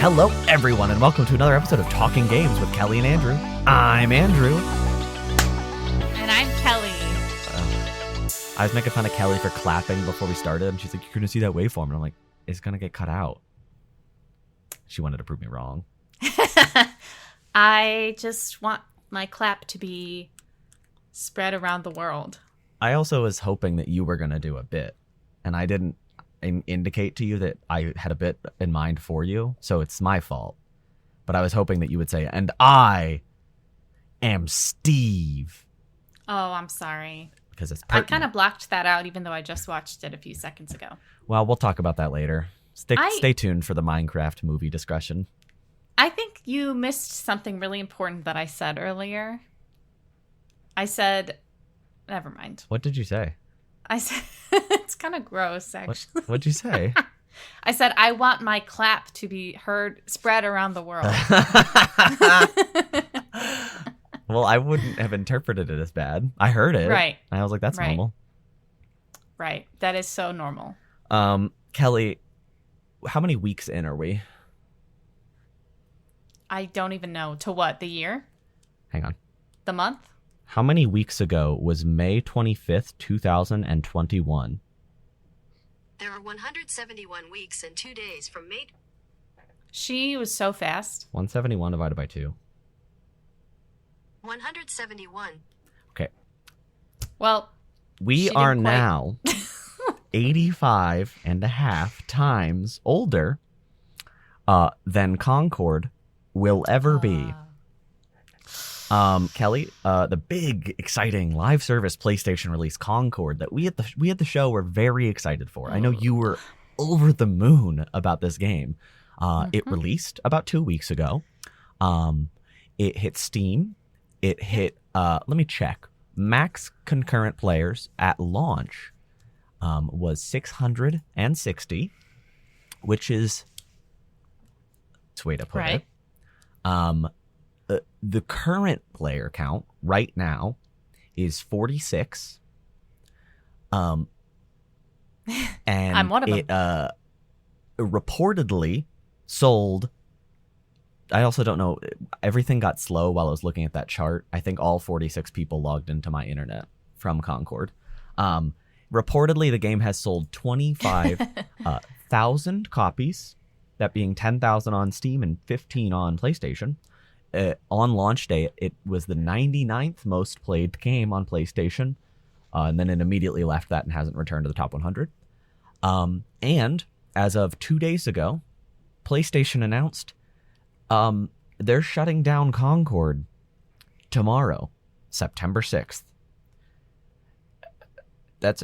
Hello, everyone, and welcome to another episode of Talking Games with Kellie and Andrew. I'm Andrew. And I'm Kellie. I was making fun of Kellie for clapping before we started, and she's like, "You're going to see that waveform." And I'm like, "It's going to get cut out." She wanted to prove me wrong. I just want my clap to be spread around the world. I also was hoping that you were going to do a bit, and I didn't indicate to you that I had a bit in mind for you, so it's my fault. But I was hoping that you would say, "And I am Steve." Oh, I'm sorry. Because it's I kind of blocked that out, even though I just watched it a few seconds ago. Well, we'll talk about that later. Stay tuned for the Minecraft movie discussion. I think you missed something really important that I said earlier. I said, never mind. What did you say? I said, it's kind of gross, actually. What'd you say? I said, I want my clap to be heard, spread around the world. Well, I wouldn't have interpreted it as bad. I heard it. Right. And I was like, that's normal. Right. That is so normal. Kellie, how many weeks in are we? I don't even know. To what? The year? Hang on. The month? How many weeks ago was May 25th, 2021? There are 171 weeks and 2 days from May. She was so fast. 171 divided by 2. 171. Okay. Well, we are now 85 and a half times older than Concord will ever be. Kellie, the big, exciting live service PlayStation release Concord that we at the show were very excited for. I know you were over the moon about this game. It released about 2 weeks ago. It hit Steam. It hit, let me check. Max concurrent players at launch was 660, which is, it's a way to put it. The current player count right now is 46. And I'm one of them. It reportedly sold. I also don't know. Everything got slow while I was looking at that chart. I think all 46 people logged into my internet from Concord. Reportedly, the game has sold 25,000 copies, that being 10,000 on Steam and 15 on PlayStation. On launch day, it was the 99th most played game on PlayStation, and then it immediately left that and hasn't returned to the top 100. And as of 2 days ago, PlayStation announced they're shutting down Concord tomorrow, September 6th. That's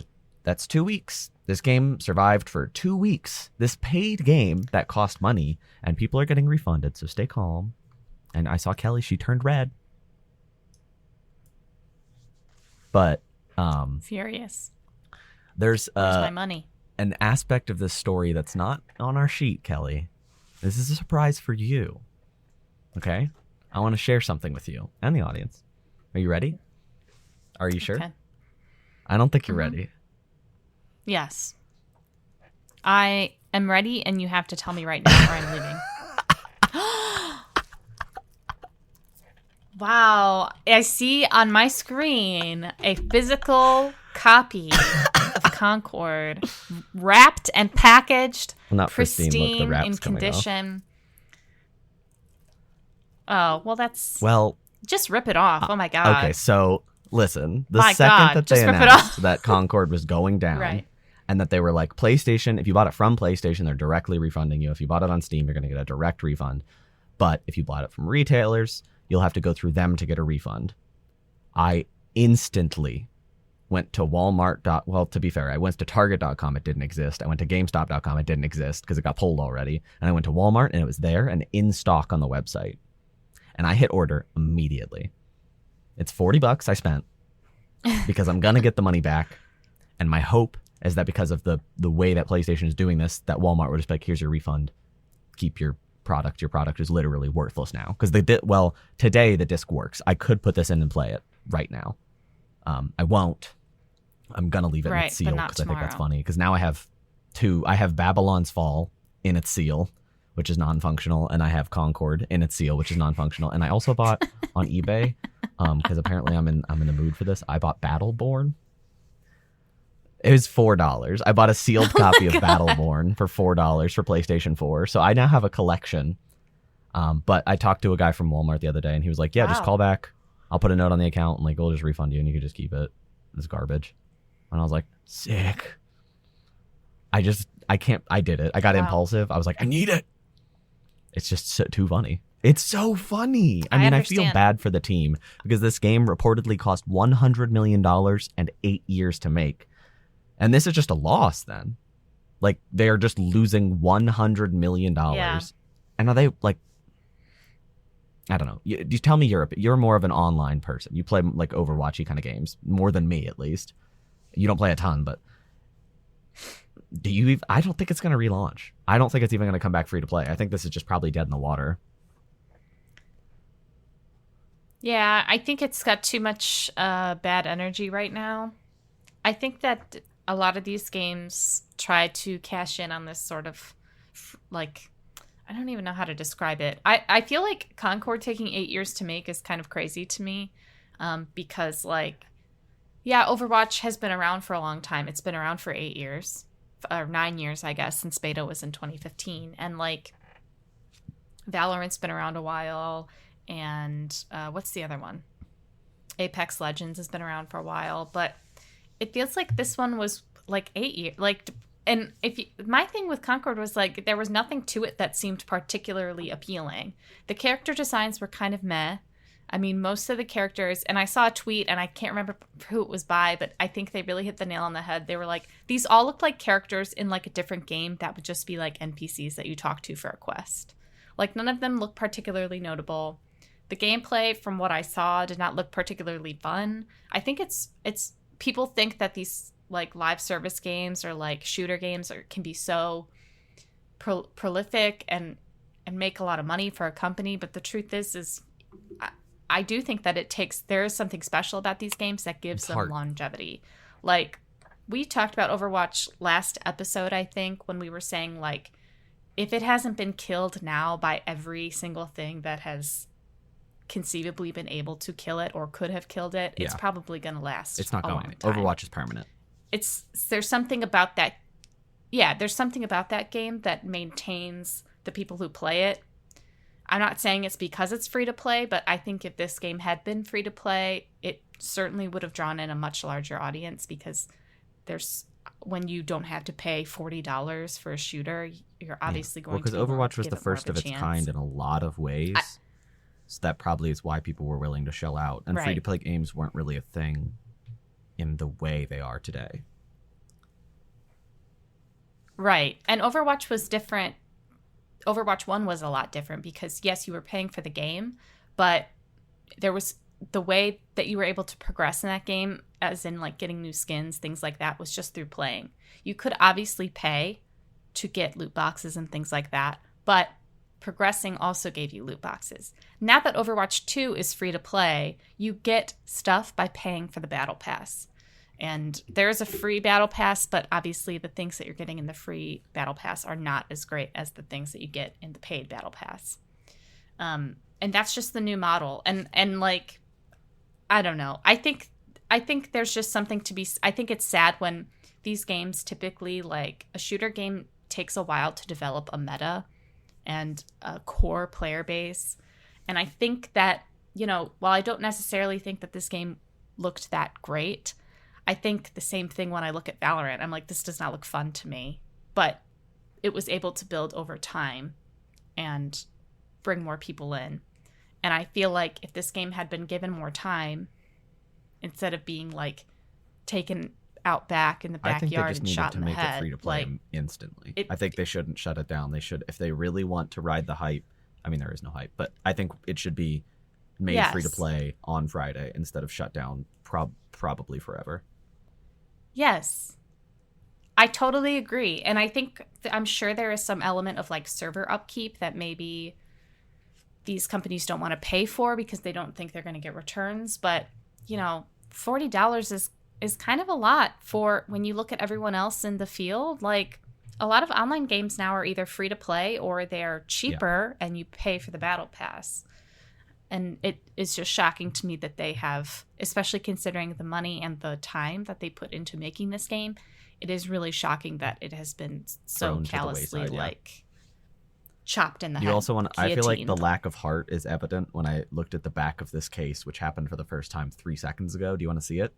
2 weeks. This game survived for 2 weeks. This paid game that cost money, and people are getting refunded, so stay calm. And I saw Kellie, she turned red. But furious. There's my money. An aspect of this story that's not on our sheet, Kellie. This is a surprise for you. Okay? I want to share something with you and the audience. Are you ready? Are you sure? Okay. I don't think you're ready. Yes. I am ready, and you have to tell me right now or I'm leaving. Wow. I see on my screen a physical copy of Concord, wrapped and packaged, Not pristine, Look, the wrap's in condition. Oh, well, that's... Well... Just rip it off. Oh, my God. Okay, so, listen. The my second God, that they just rip it announced off. that Concord was going down, right. And that they were like, PlayStation, if you bought it from PlayStation, they're directly refunding you. If you bought it on Steam, you're going to get a direct refund. But if you bought it from retailers, you'll have to go through them to get a refund. I instantly went to Walmart. Well, to be fair, I went to Target.com. It didn't exist. I went to GameStop.com. It didn't exist because it got pulled already. And I went to Walmart, and it was there and in stock on the website. And I hit order immediately. It's $40 I spent because I'm going to get the money back. And my hope is that because of the way that PlayStation is doing this, that Walmart would just be like, here's your refund. Keep your product. Your product is literally worthless now. Because today the disc works. I could put this in and play it right now. I won't. I'm going to leave it in its seal because I think that's funny. Because now I have Babylon's Fall in its seal, which is non-functional, and I have Concord in its seal, which is non-functional. And I also bought on eBay, because apparently I'm in the mood for this. I bought Bloodborne. It was $4. I bought a sealed copy of Bloodborne for $4 for PlayStation 4. So I now have a collection. But I talked to a guy from Walmart the other day, and he was like, "Yeah, just call back. I'll put a note on the account, and like we'll just refund you, and you can just keep it. It's garbage." And I was like, "Sick." I did it. I got impulsive. I was like, "I need it." It's just too funny. It's so funny. I mean, I feel bad for the team because this game reportedly cost $100 million and 8 years to make. And this is just a loss then. Like, they are just losing $100 million. Yeah. And are they, like, I don't know. You tell me you're more of an online person. You play, like, Overwatchy kind of games. More than me, at least. You don't play a ton, but I don't think it's going to relaunch. I don't think it's even going to come back free to play. I think this is just probably dead in the water. Yeah, I think it's got too much bad energy right now. I think that a lot of these games try to cash in on this sort of, like, I don't even know how to describe it. I feel like Concord taking 8 years to make is kind of crazy to me, because, like, yeah, Overwatch has been around for a long time. It's been around for 8 years. Or 9 years, I guess, since beta was in 2015. And, like, Valorant's been around a while. And what's the other one? Apex Legends has been around for a while. But it feels like this one was, like, 8 years. Like, and my thing with Concord was, like, there was nothing to it that seemed particularly appealing. The character designs were kind of meh. I mean, most of the characters, and I saw a tweet, and I can't remember who it was by, but I think they really hit the nail on the head. They were like, these all look like characters in, like, a different game that would just be, like, NPCs that you talk to for a quest. Like, none of them look particularly notable. The gameplay, from what I saw, did not look particularly fun. I think it's people think that these, like, live service games or, like, shooter games can be so prolific and make a lot of money for a company, but the truth is I do think that there is something special about these games that gives them longevity. Like, we talked about Overwatch last episode, I think, when we were saying, like, if it hasn't been killed now by every single thing that has conceivably been able to kill it or could have killed it, it's probably going to last. It's not going. Long time. Overwatch is permanent. There's something about that. Yeah, there's something about that game that maintains the people who play it. I'm not saying it's because it's free to play, but I think if this game had been free to play, it certainly would have drawn in a much larger audience, because when you don't have to pay $40 for a shooter, you're obviously going to. Because Overwatch was the first of its kind in a lot of ways. So that probably is why people were willing to shell out. And free to play games weren't really a thing in the way they are today. Right. And Overwatch was different. Overwatch 1 was a lot different because, yes, you were paying for the game, but there was the way that you were able to progress in that game, as in, like, getting new skins, things like that, was just through playing. You could obviously pay to get loot boxes and things like that, but progressing also gave you loot boxes. Now that Overwatch 2 is free to play, you get stuff by paying for the battle pass. And there's a free battle pass, but obviously the things that you're getting in the free battle pass are not as great as the things that you get in the paid battle pass. And that's just the new model. And like, I don't know. I think there's just something to be. I think it's sad when these games typically, like, a shooter game takes a while to develop a meta and a core player base. And I think that, you know, while I don't necessarily think that this game looked that great, I think the same thing when I look at Valorant. I'm like, this does not look fun to me. But it was able to build over time and bring more people in. And I feel like if this game had been given more time, instead of being, like, taken out back in the backyard and shot in the head. I think they just needed to make it free to play, like, instantly. I think they shouldn't shut it down. They should, if they really want to ride the hype. I mean, there is no hype, but I think it should be made free to play on Friday instead of shut down probably forever. Yes. I totally agree. And I'm sure there is some element of, like, server upkeep that maybe these companies don't want to pay for because they don't think they're going to get returns. But, you know, $40 is kind of a lot for when you look at everyone else in the field. Like, a lot of online games now are either free to play or they're cheaper and you pay for the battle pass. And it is just shocking to me that they have, especially considering the money and the time that they put into making this game, it is really shocking that it has been so Thrown to the callously wayside, like chopped in the head. You also want to, I feel like the guillotined. lack of heart is evident when I looked at the back of this case, which happened for the first time 3 seconds ago. Do you want to see it?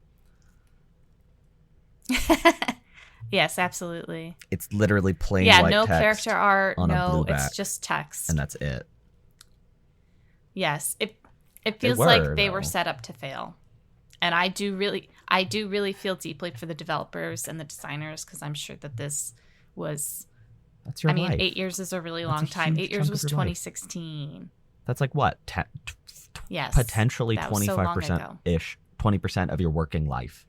Yes, absolutely. It's literally plain Yeah, white no text character art, on a no, blue back, it's just text. and that's it. Yes, it feels were, like they though. were set up to fail. And I do really feel deeply for the developers and the designers, because I'm sure that this was, That's your I mean, life. 8 years is a really That's long a time. huge 8 years chunk was of your life. 2016. That's like what? Yes. Potentially that was so long 25% ago. ish, 20% of your working life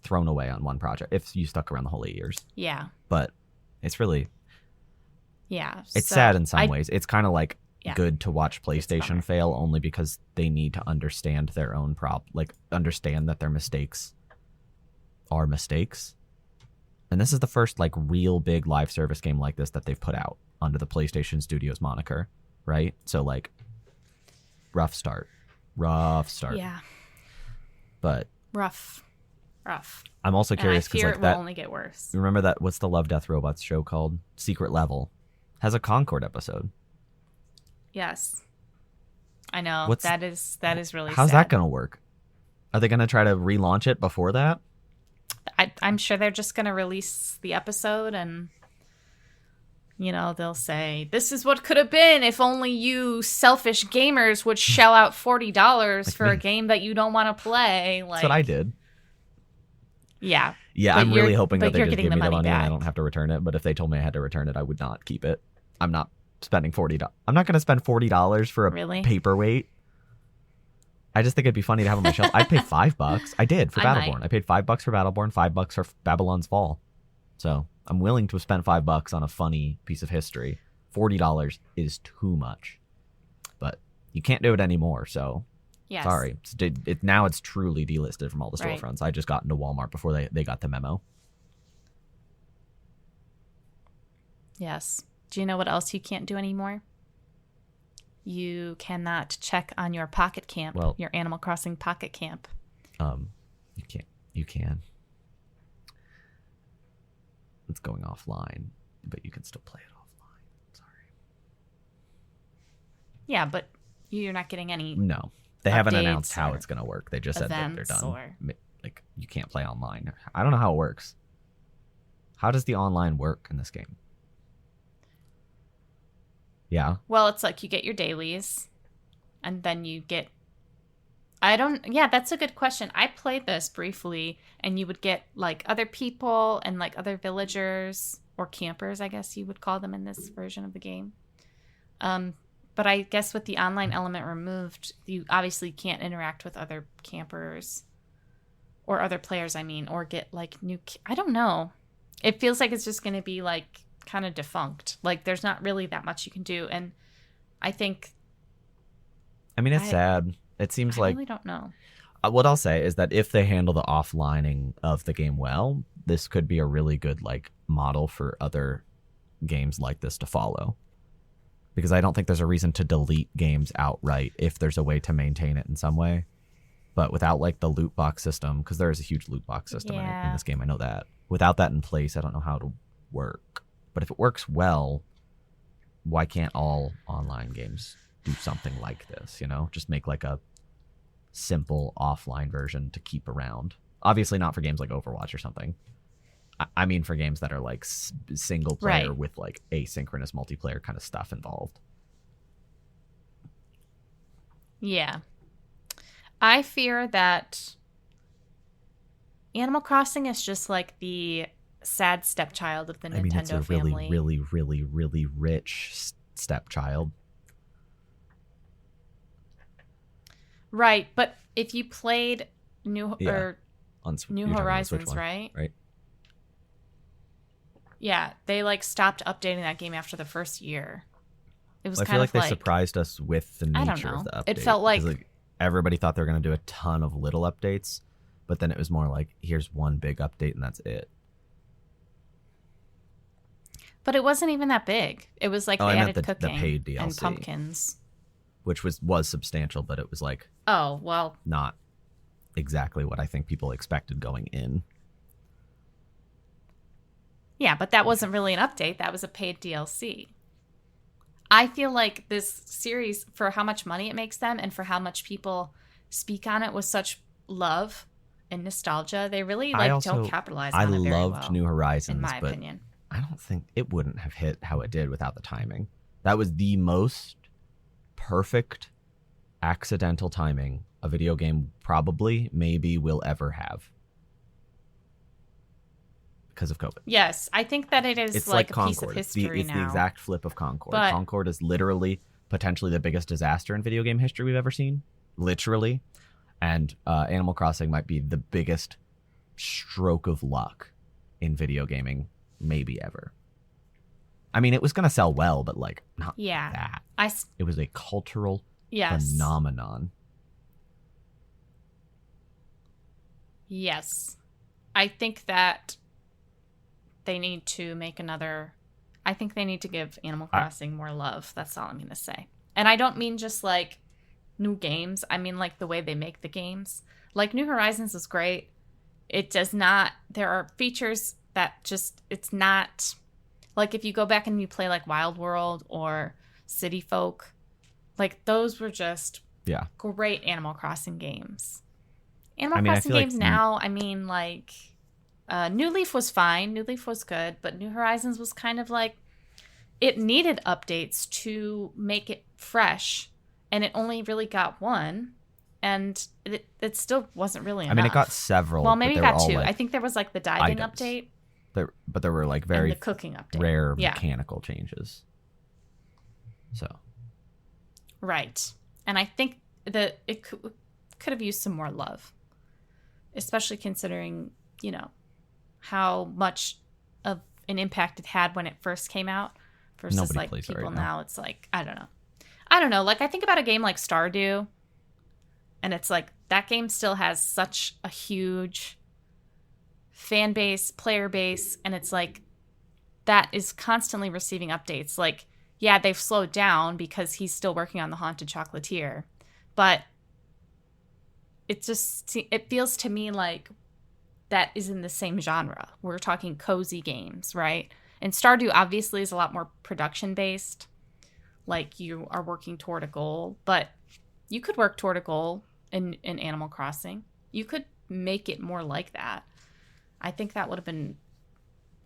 thrown away on one project if you stuck around the whole 8 years. Yeah. But it's really, Yeah. it's so sad in some ways. It's kind of like Yeah. good to watch bummer. PlayStation fail only because they need to understand their own understand that their mistakes are mistakes. And this is the first like real big live service game like this that they've put out under the PlayStation Studios moniker, right? So like rough start. Yeah. But Rough. I'm also curious and I because fear like it that will only get worse. remember that what's the Love Death Robots show called? Secret Level has a Concord episode. Yes. I know. What's- that is really How's sad. that going to work? Are they going to try to relaunch it before that? I'm sure they're just going to release the episode and, you know, they'll say, this is what could have been if only you selfish gamers would shell out $40 Like for a me. game that you don't want to play. Like, That's what I did. Yeah. Yeah, But I'm really you're- hoping that but they you're just getting give the me the money money and I back. don't have to return it. But if they told me I had to return it, I would not keep it. I'm not spending $40. I'm not going to spend $40 for a Really? paperweight. I just think it'd be funny to have on my shelf. I'd pay $5. I did for I might. Battleborn. I paid $5 for Battleborn, $5 for Babylon's Fall. So I'm willing to spend $5 on a funny piece of history. $40 is too much, but you can't do it anymore. So Yes. sorry. Now it's truly delisted from all the Right. storefronts. I just got into Walmart before they got the memo. Yes. Do you know what else you can't do anymore? You cannot check on your Pocket Camp, Well- your Animal Crossing Pocket Camp. You can't. You can. It's going offline, but you can still play it offline. Sorry. Yeah, but you're not getting any. No, they haven't announced Updates how or it's going to work. They just said that they're events done. or- Like you can't play online. I don't know how it works. How does the online work in this game? Yeah. Well, it's like you get your dailies, and then you get. Yeah, that's a good question. I played this briefly, and you would get like other people and like other villagers or campers, I guess you would call them in this version of the game. But I guess with the online element removed, you obviously can't interact with other campers or other players, I mean, or get like new. I don't know. It feels like it's just going to be like kind of defunct. Like there's not really that much you can do, and I think I mean, it's I- sad. It seems I like really don't know. what I'll say is that if they handle the offlining of the game well, this could be a really good like model for other games like this to follow. Because I don't think there's a reason to delete games outright if there's a way to maintain it in some way. But without like the loot box system, because there is a huge loot box system in Yeah. this game, I know that. Without that in place, I don't know how to work. But if it works well, why can't all online games do something like this, you know? Just make like a simple offline version to keep around. Obviously not for games like Overwatch or something. I mean for games that are like single player Right. with like asynchronous multiplayer kind of stuff involved. Yeah. I fear that Animal Crossing is just like the sad stepchild of the I mean, it's Nintendo a really, family. really, really, really rich stepchild. Right, but if you played New Yeah. or On New you're talking about the Switch Horizons, one, right? Right. Yeah, they like stopped updating that game after the first year. It was Well, I kind feel of like they surprised us with the I don't nature of know. the update. It felt 'Cause, like- everybody thought they were going to do a ton of little updates, but then it was more like, here's one big update and that's it. But it wasn't even that big. It was like Oh, they I meant added the cooking paid DLC. and pumpkins. Which was substantial, but it was like Oh, well. not exactly what I think people expected going in. Yeah, but that wasn't really an update. That was a paid DLC. I feel like this series, for how much money it makes them and for how much people speak on it with such love and nostalgia, they really don't capitalize on it very well. I loved New Horizons, in my but opinion. I don't think it wouldn't have hit how it did without the timing. That was the most perfect accidental timing a video game maybe will ever have. Because of COVID. Yes, I think that it's like a Concord. piece of history it's now. the exact flip of Concord. But Concord is literally potentially the biggest disaster in video game history we've ever seen. Literally. And Animal Crossing might be the biggest stroke of luck in video gaming maybe ever. I mean, it was going to sell well, but like not that. It was a cultural phenomenon. Yes. I think that they need to make another... I think they need to give Animal Crossing more love. That's all I'm going to say. And I don't mean just like new games. I mean like the way they make the games. Like New Horizons is great. It does not... There are features that just... It's not... Like if you go back and you play like Wild World or City Folk, like those were just great Animal Crossing games. Animal Crossing games now, I mean like New Leaf was fine. New Leaf was good, but New Horizons was kind of like it needed updates to make it fresh, and it only really got one, and it still wasn't really enough. I mean, it got several. Well, maybe it got two. Like I think there was like the diving items. Update. But there were like very and the cooking update. Rare mechanical changes. So. Right. And I think that it could have used some more love. Especially considering, how much of an impact it had when it first came out. Versus Nobody like plays people it right now. It's like, I don't know. Like I think about a game like Stardew. And it's like that game still has such a huge fan base, player base, and it's like that is constantly receiving updates. Like, yeah, they've slowed down because he's still working on the Haunted Chocolatier, but it feels to me like that is in the same genre. We're talking cozy games, right? And Stardew obviously is a lot more production based, like you are working toward a goal, but you could work toward a goal in Animal Crossing. You could make it more like that. I think that would have been,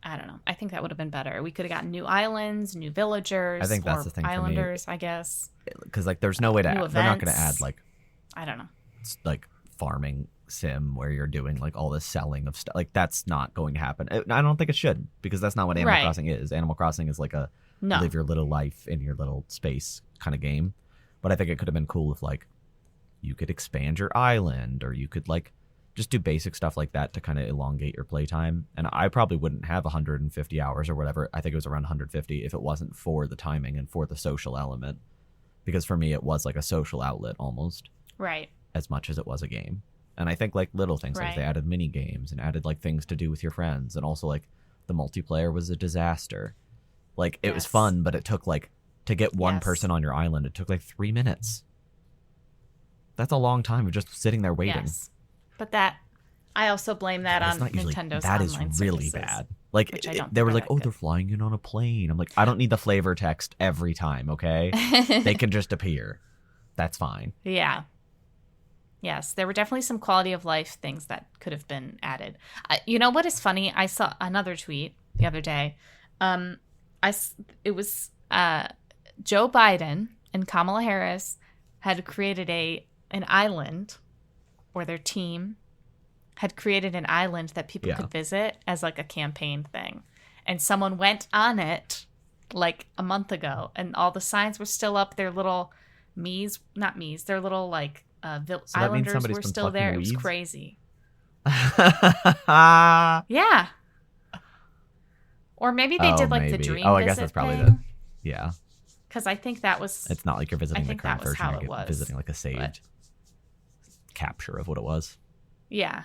I don't know. I think that would have been better. We could have gotten new islands, new villagers, I think that's the thing islanders, for me. I guess. Because like there's no way to New they're not going to events. add like I don't know. like farming sim where you're doing like all this selling of stuff. Like that's not going to happen. I don't think it should, because that's not what Animal Crossing is. Animal Crossing is like a live your little life in your little space kind of game. But I think it could have been cool if like you could expand your island, or you could like just do basic stuff like that to kind of elongate your playtime. And I probably wouldn't have 150 hours or whatever. I think it was around 150 if it wasn't for the timing and for the social element. Because for me, it was like a social outlet almost. Right. As much as it was a game. And I think like little things, like they added mini games and added like things to do with your friends. And also like the multiplayer was a disaster. Like it was fun, but it took like, to get one person on your island, it took like 3 minutes. That's a long time of just sitting there waiting. Yes. But that, I also blame that on Nintendo's online services. That is really bad. Like, they were like, oh, they're flying in on a plane. I'm like, I don't need the flavor text every time, okay? They can just appear. That's fine. Yeah. Yes, there were definitely some quality of life things that could have been added. You know what is funny? I saw another tweet the other day. It was Joe Biden and Kamala Harris had created an island, or their team had created an island that people could visit as like a campaign thing. And someone went on it like a month ago, and all the signs were still up. Their little their little like islanders were still there. Weeds? It was crazy. Yeah. Or maybe they did like the dream I guess that's probably thing. Yeah. Because I think that was... It's not like you're visiting the current version. You're visiting like a saved capture of what it was. Yeah.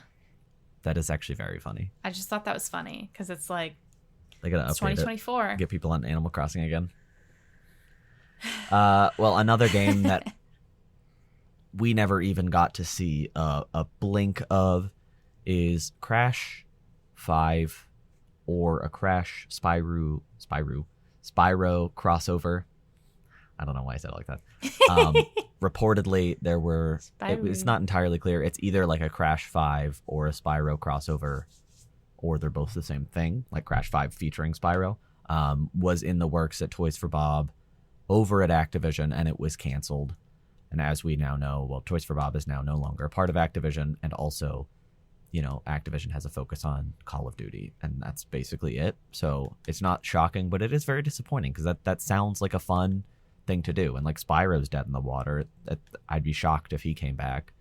That is actually very funny. I just thought that was funny because it's like, They gotta It's update 2024. it. Get people on Animal Crossing again. Well, another game that we never even got to see a blink of is Crash 5 or a Crash Spyro crossover. I don't know why I said it like that. Reportedly, it's not entirely clear. It's either like a Crash 5 or a Spyro crossover, or they're both the same thing, like Crash 5 featuring Spyro. Was in the works at Toys for Bob over at Activision, and it was canceled. And as we now know, well, Toys for Bob is now no longer a part of Activision, and also, Activision has a focus on Call of Duty, and that's basically it. So it's not shocking, but it is very disappointing because that sounds like a fun thing to do. And like Spyro's dead in the water. I'd be shocked if he came back,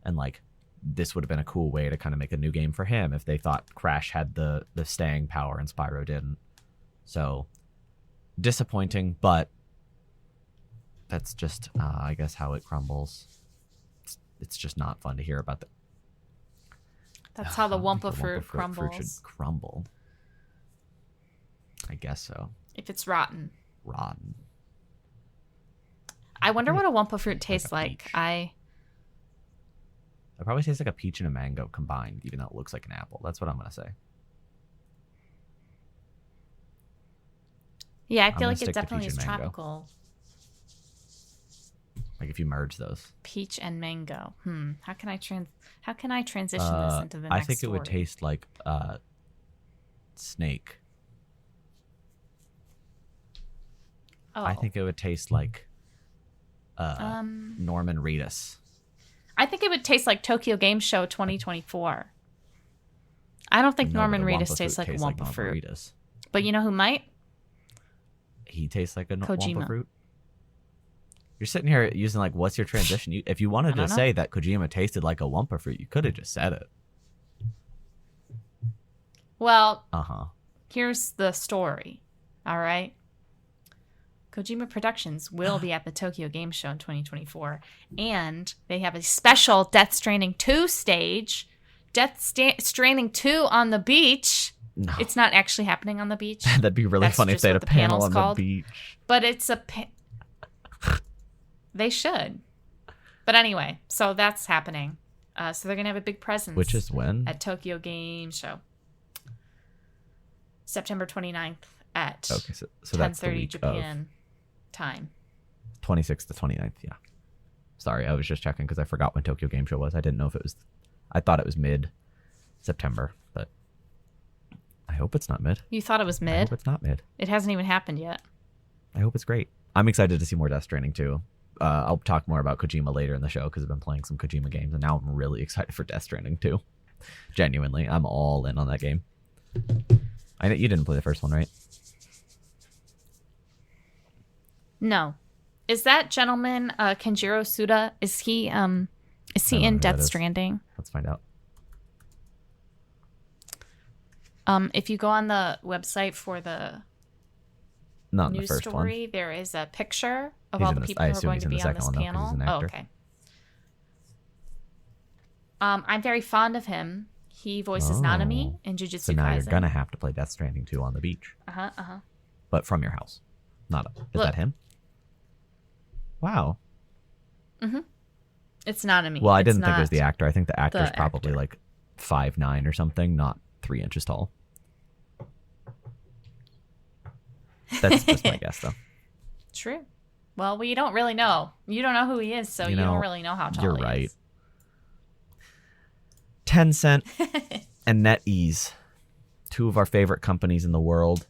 and like this would have been a cool way to kind of make a new game for him if they thought Crash had the staying power and Spyro didn't. So disappointing, but that's just I guess how it crumbles. It's just not fun to hear about that. That's how the Wumpa fruit Fruit should crumbles. crumble. I guess so. If it's rotten. Rotten. I wonder what a Wumpa fruit tastes a like. peach. I It probably tastes like a peach and a mango combined, even though it looks like an apple. That's what I'm gonna say. Yeah, I I'm feel gonna like stick it to definitely peach is and mango. tropical. Like if you merge those. Peach and mango. How can I transition this into the next I think it would story? taste like snake. Oh. I think it would taste like Norman Reedus. I think it would taste like Tokyo Game Show 2024. I don't think No, Norman but a Reedus Wumpa tastes like a Wumpa Norman fruit. Reedus. But you know who might? He tastes like a Kojima. Wumpa fruit. You're sitting here using like, what's your transition? If you wanted I to don't know. say that Kojima tasted like a Wumpa fruit, you could have just said it. Well, Uh-huh. here's the story. All right. Kojima Productions will be at the Tokyo Game Show in 2024, and they have a special Death Stranding 2 stage. Stranding 2 on the beach. No. It's not actually happening on the beach, That'd be really That's funny if just they had a what the panel panel's on called. the beach. but it's a. They should. But anyway, so that's happening. So they're gonna have a big presence. Which is when? At Tokyo Game Show. September 29th at Okay, so that's the 10:30 week Japan time. of 26th to 29th, yeah. Sorry, I was just checking because I forgot when Tokyo Game Show was. I didn't know if it was... I thought it was mid-September, but I hope it's not mid. You thought it was I mid? hope it's not mid. It hasn't even happened yet. I hope it's great. I'm excited to see more Death Stranding too. I'll talk more about Kojima later in the show because I've been playing some Kojima games, and now I'm really excited for Death Stranding too. Genuinely, I'm all in on that game. I know you didn't play the first one, right? No. Is that gentleman Kenjiro Suda? Is he I don't know in who that Death is. Stranding? Let's find out. If you go on the website for the Not in the news first story, one. there is a picture of He's all in the the- people I who are assume going he's to in the be on second this one, though, 'cause panel. he's an Oh, actor. okay. I'm very fond of him. He voices Nanami in Jujutsu So now Kaisen. you're gonna have to play Death Stranding 2 on the beach, Uh-huh. but from your house. Not is Look. that him? Wow. It's Nanami. Well, I It's didn't think it was not the actor. I think the actor's the probably actor. like 5'9" or something, not 3 inches tall. That's just my guess, though. True. Well, we don't really know. You don't know who he is, so you don't really know how tall You're he right. is. Tencent and NetEase, two of our favorite companies in the world.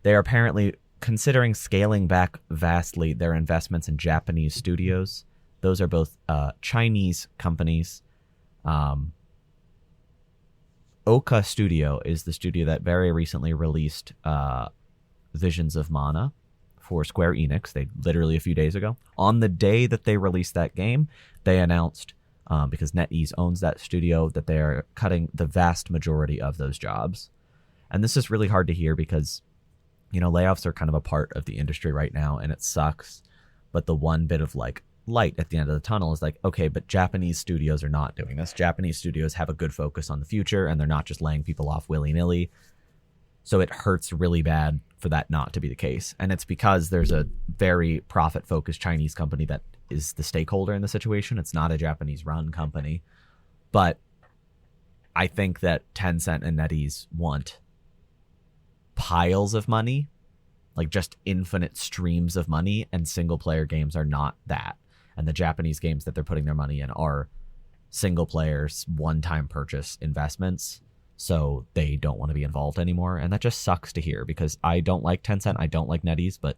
They are apparently considering scaling back vastly their investments in Japanese studios. Those are both Chinese companies. Oka Studio is the studio that very recently released Visions of Mana for Square Enix. They literally a few days ago. On the day that they released that game, they announced, because NetEase owns that studio, that they are cutting the vast majority of those jobs. And this is really hard to hear because, layoffs are kind of a part of the industry right now, and it sucks. But the one bit of like light at the end of the tunnel is like, okay, but Japanese studios are not doing this. Japanese studios have a good focus on the future, and they're not just laying people off willy-nilly. So it hurts really bad for that not to be the case. And it's because there's a very profit-focused Chinese company that is the stakeholder in the situation. It's not a Japanese-run company. But I think that Tencent and NetEase want piles of money, like just infinite streams of money, and single-player games are not that. And the Japanese games that they're putting their money in are single-player, one-time purchase investments. So they don't want to be involved anymore. And that just sucks to hear, because I don't like Tencent, I don't like NetEase, but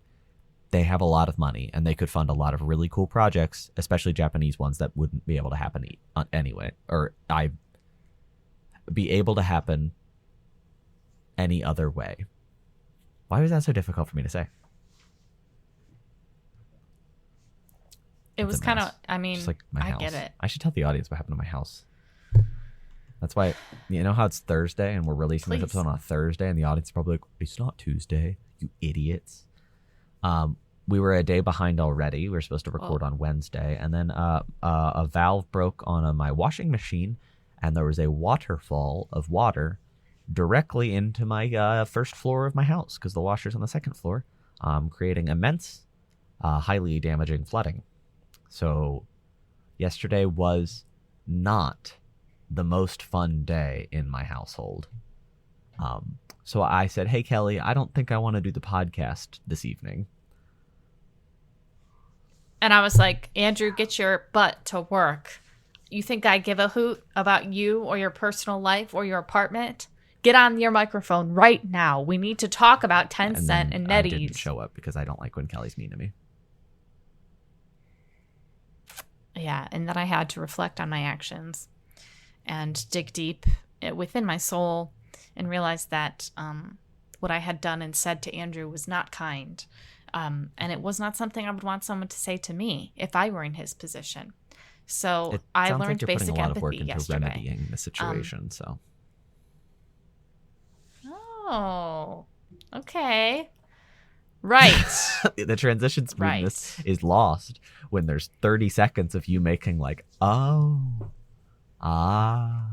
they have a lot of money and they could fund a lot of really cool projects, especially Japanese ones that wouldn't be able to happen anyway, or be able to happen any other way. Why was that so difficult for me to say? It was kind of, I mean, just like my I house. get it. I should tell the audience what happened to my house. That's why, you know how it's Thursday and we're releasing this episode on a Thursday and the audience is probably like, it's not Tuesday, you idiots. We were a day behind already. We were supposed to record on Wednesday. And then a valve broke on my washing machine and there was a waterfall of water directly into my first floor of my house, because the washer's on the second floor, creating immense, highly damaging flooding. So yesterday was not the most fun day in my household. So I said, hey, Kelly, I don't think I want to do the podcast this evening. And I was like, Andrew, get your butt to work. You think I give a hoot about you or your personal life or your apartment? Get on your microphone right now. We need to talk about Tencent and NetEase. I didn't show up because I don't like when Kelly's mean to me. Yeah, and then I had to reflect on my actions and dig deep within my soul and realize that what I had done and said to Andrew was not kind. And it was not something I would want someone to say to me if I were in his position. So I learned like basic putting a lot empathy of work into yesterday. remedying the situation. Oh, okay. Right. The transition smoothness is lost when there's 30 seconds of you making like, oh, ah.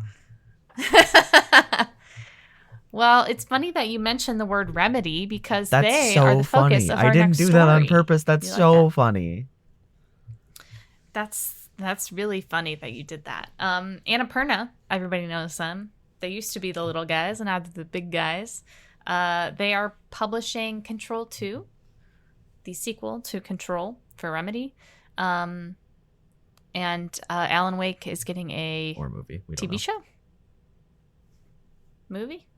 Well, it's funny that you mentioned the word remedy, because That's they so are the focus funny. of our I didn't next do story. that on purpose. That's You like so that? funny. That's really funny that you did that. Annapurna, everybody knows them. They used to be the little guys, and now they're the big guys. They are publishing Control 2, the sequel to Control for Remedy. And Alan Wake is getting a Or movie. We don't TV know. show? Movie?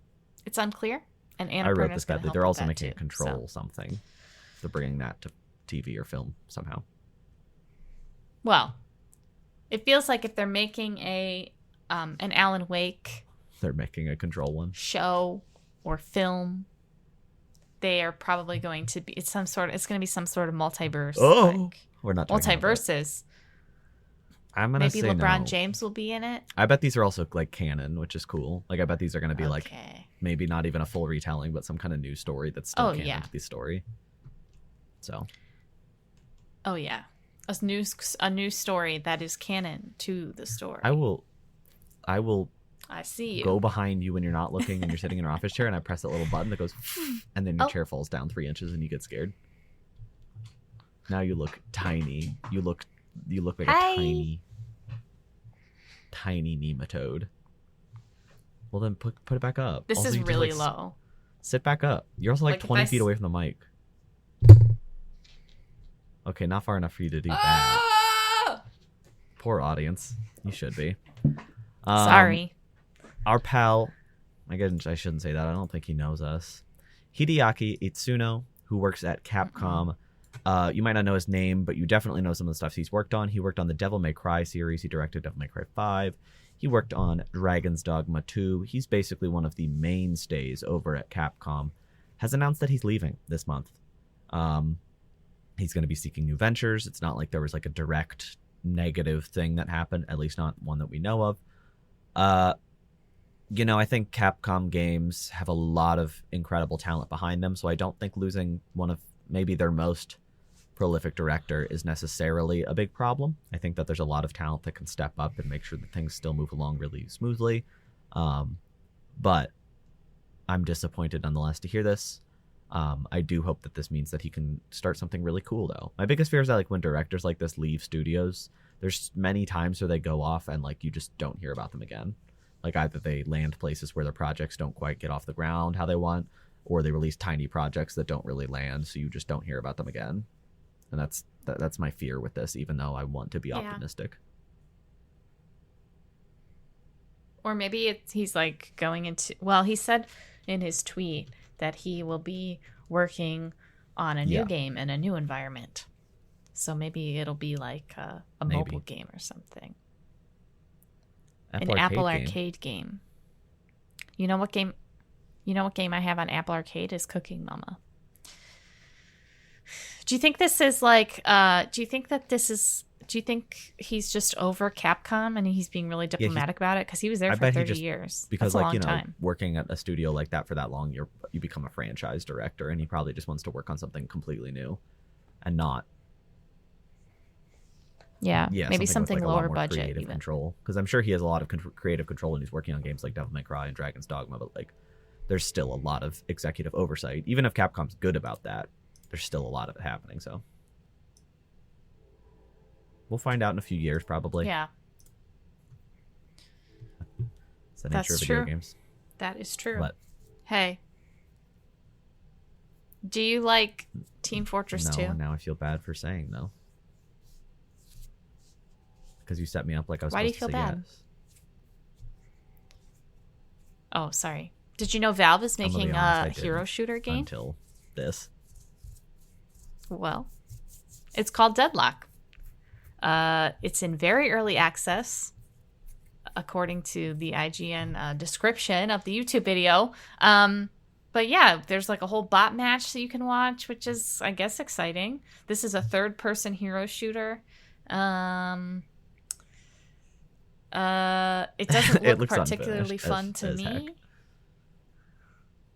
It's unclear. And I wrote Annapurna this is going badly. to help They're with also that making too, a Control something. They're bringing that to TV or film somehow. Well, it feels like if they're making an Alan Wake They're making a Control one. show or film, they are probably going to be it's going to be some sort of multiverse. We're not talking about that. Multiverses. I'm gonna Maybe say LeBron no. James will be in it. I bet these are also like canon, which is cool. Like I bet these are gonna be like Okay. maybe not even a full retelling, but some kind of new story that's still canon yeah. to the story. So Oh yeah. A new story that is canon to the story. I will I see you. go behind you when you're not looking and you're sitting in your office chair, and I press that little button that goes, and then your Oh. chair falls down 3 inches and you get scared. Now you look tiny. You look like Hi. a tiny nematode. Well then put it back up. This Also, is you just, really like, low. Sit back up. You're also like Like, if 20 I feet s- away from the mic. Okay, not far enough for you to do that. Ah! Poor audience. You should be. Sorry. Our pal, I guess I shouldn't say that. I don't think he knows us. Hideaki Itsuno, who works at Capcom. You might not know his name, but you definitely know some of the stuff he's worked on. He worked on the Devil May Cry series. He directed Devil May Cry 5. He worked on Dragon's Dogma 2. He's basically one of the mainstays over at Capcom. Has announced that he's leaving this month. He's going to be seeking new ventures. It's not like there was like a direct negative thing that happened, at least not one that we know of. I think Capcom games have a lot of incredible talent behind them, so I don't think losing one of maybe their most prolific director is necessarily a big problem. I think that there's a lot of talent that can step up and make sure that things still move along really smoothly. But I'm disappointed nonetheless to hear this. I do hope that this means that he can start something really cool, though. My biggest fear is that, like, when directors like this leave studios, there's many times where they go off and, like, you just don't hear about them again. Like, either they land places where their projects don't quite get off the ground how they want, or they release tiny projects that don't really land, so you just don't hear about them again. And that's my fear with this, even though I want to be optimistic. Or maybe he's like going into, well, he said in his tweet that he will be working on a new game in a new environment. So maybe it'll be like a mobile game or something. Apple Arcade game. You know what game I have on Apple Arcade is Cooking Mama. Do you think this is like do you think he's just over Capcom and he's being really diplomatic about it? Because he was there for 30 years. Because, that's like, a long time. working at a studio like that for that long, you become a franchise director, and he probably just wants to work on something completely new and not. Yeah, maybe something with, like, lower a lot more budget. Creative control, because I'm sure he has a lot of creative control, and he's working on games like Devil May Cry and Dragon's Dogma. But, like, there's still a lot of executive oversight. Even if Capcom's good about that, there's still a lot of it happening. So we'll find out in a few years, probably. Yeah, it's the nature of video games. That is true. But, hey, do you like Team Fortress 2? No, now I feel bad for saying no. Because you set me up like I was Why do you supposed feel to say bad? yes. Oh, sorry. Did you know Valve is I'm gonna be making honest, a hero shooter game? Until this. Well, it's called Deadlock. It's in very early access, according to the IGN description of the YouTube video. But yeah, there's like a whole bot match that you can watch, which is, I guess, exciting. This is a third-person hero shooter. It doesn't look particularly fun to me. Heck.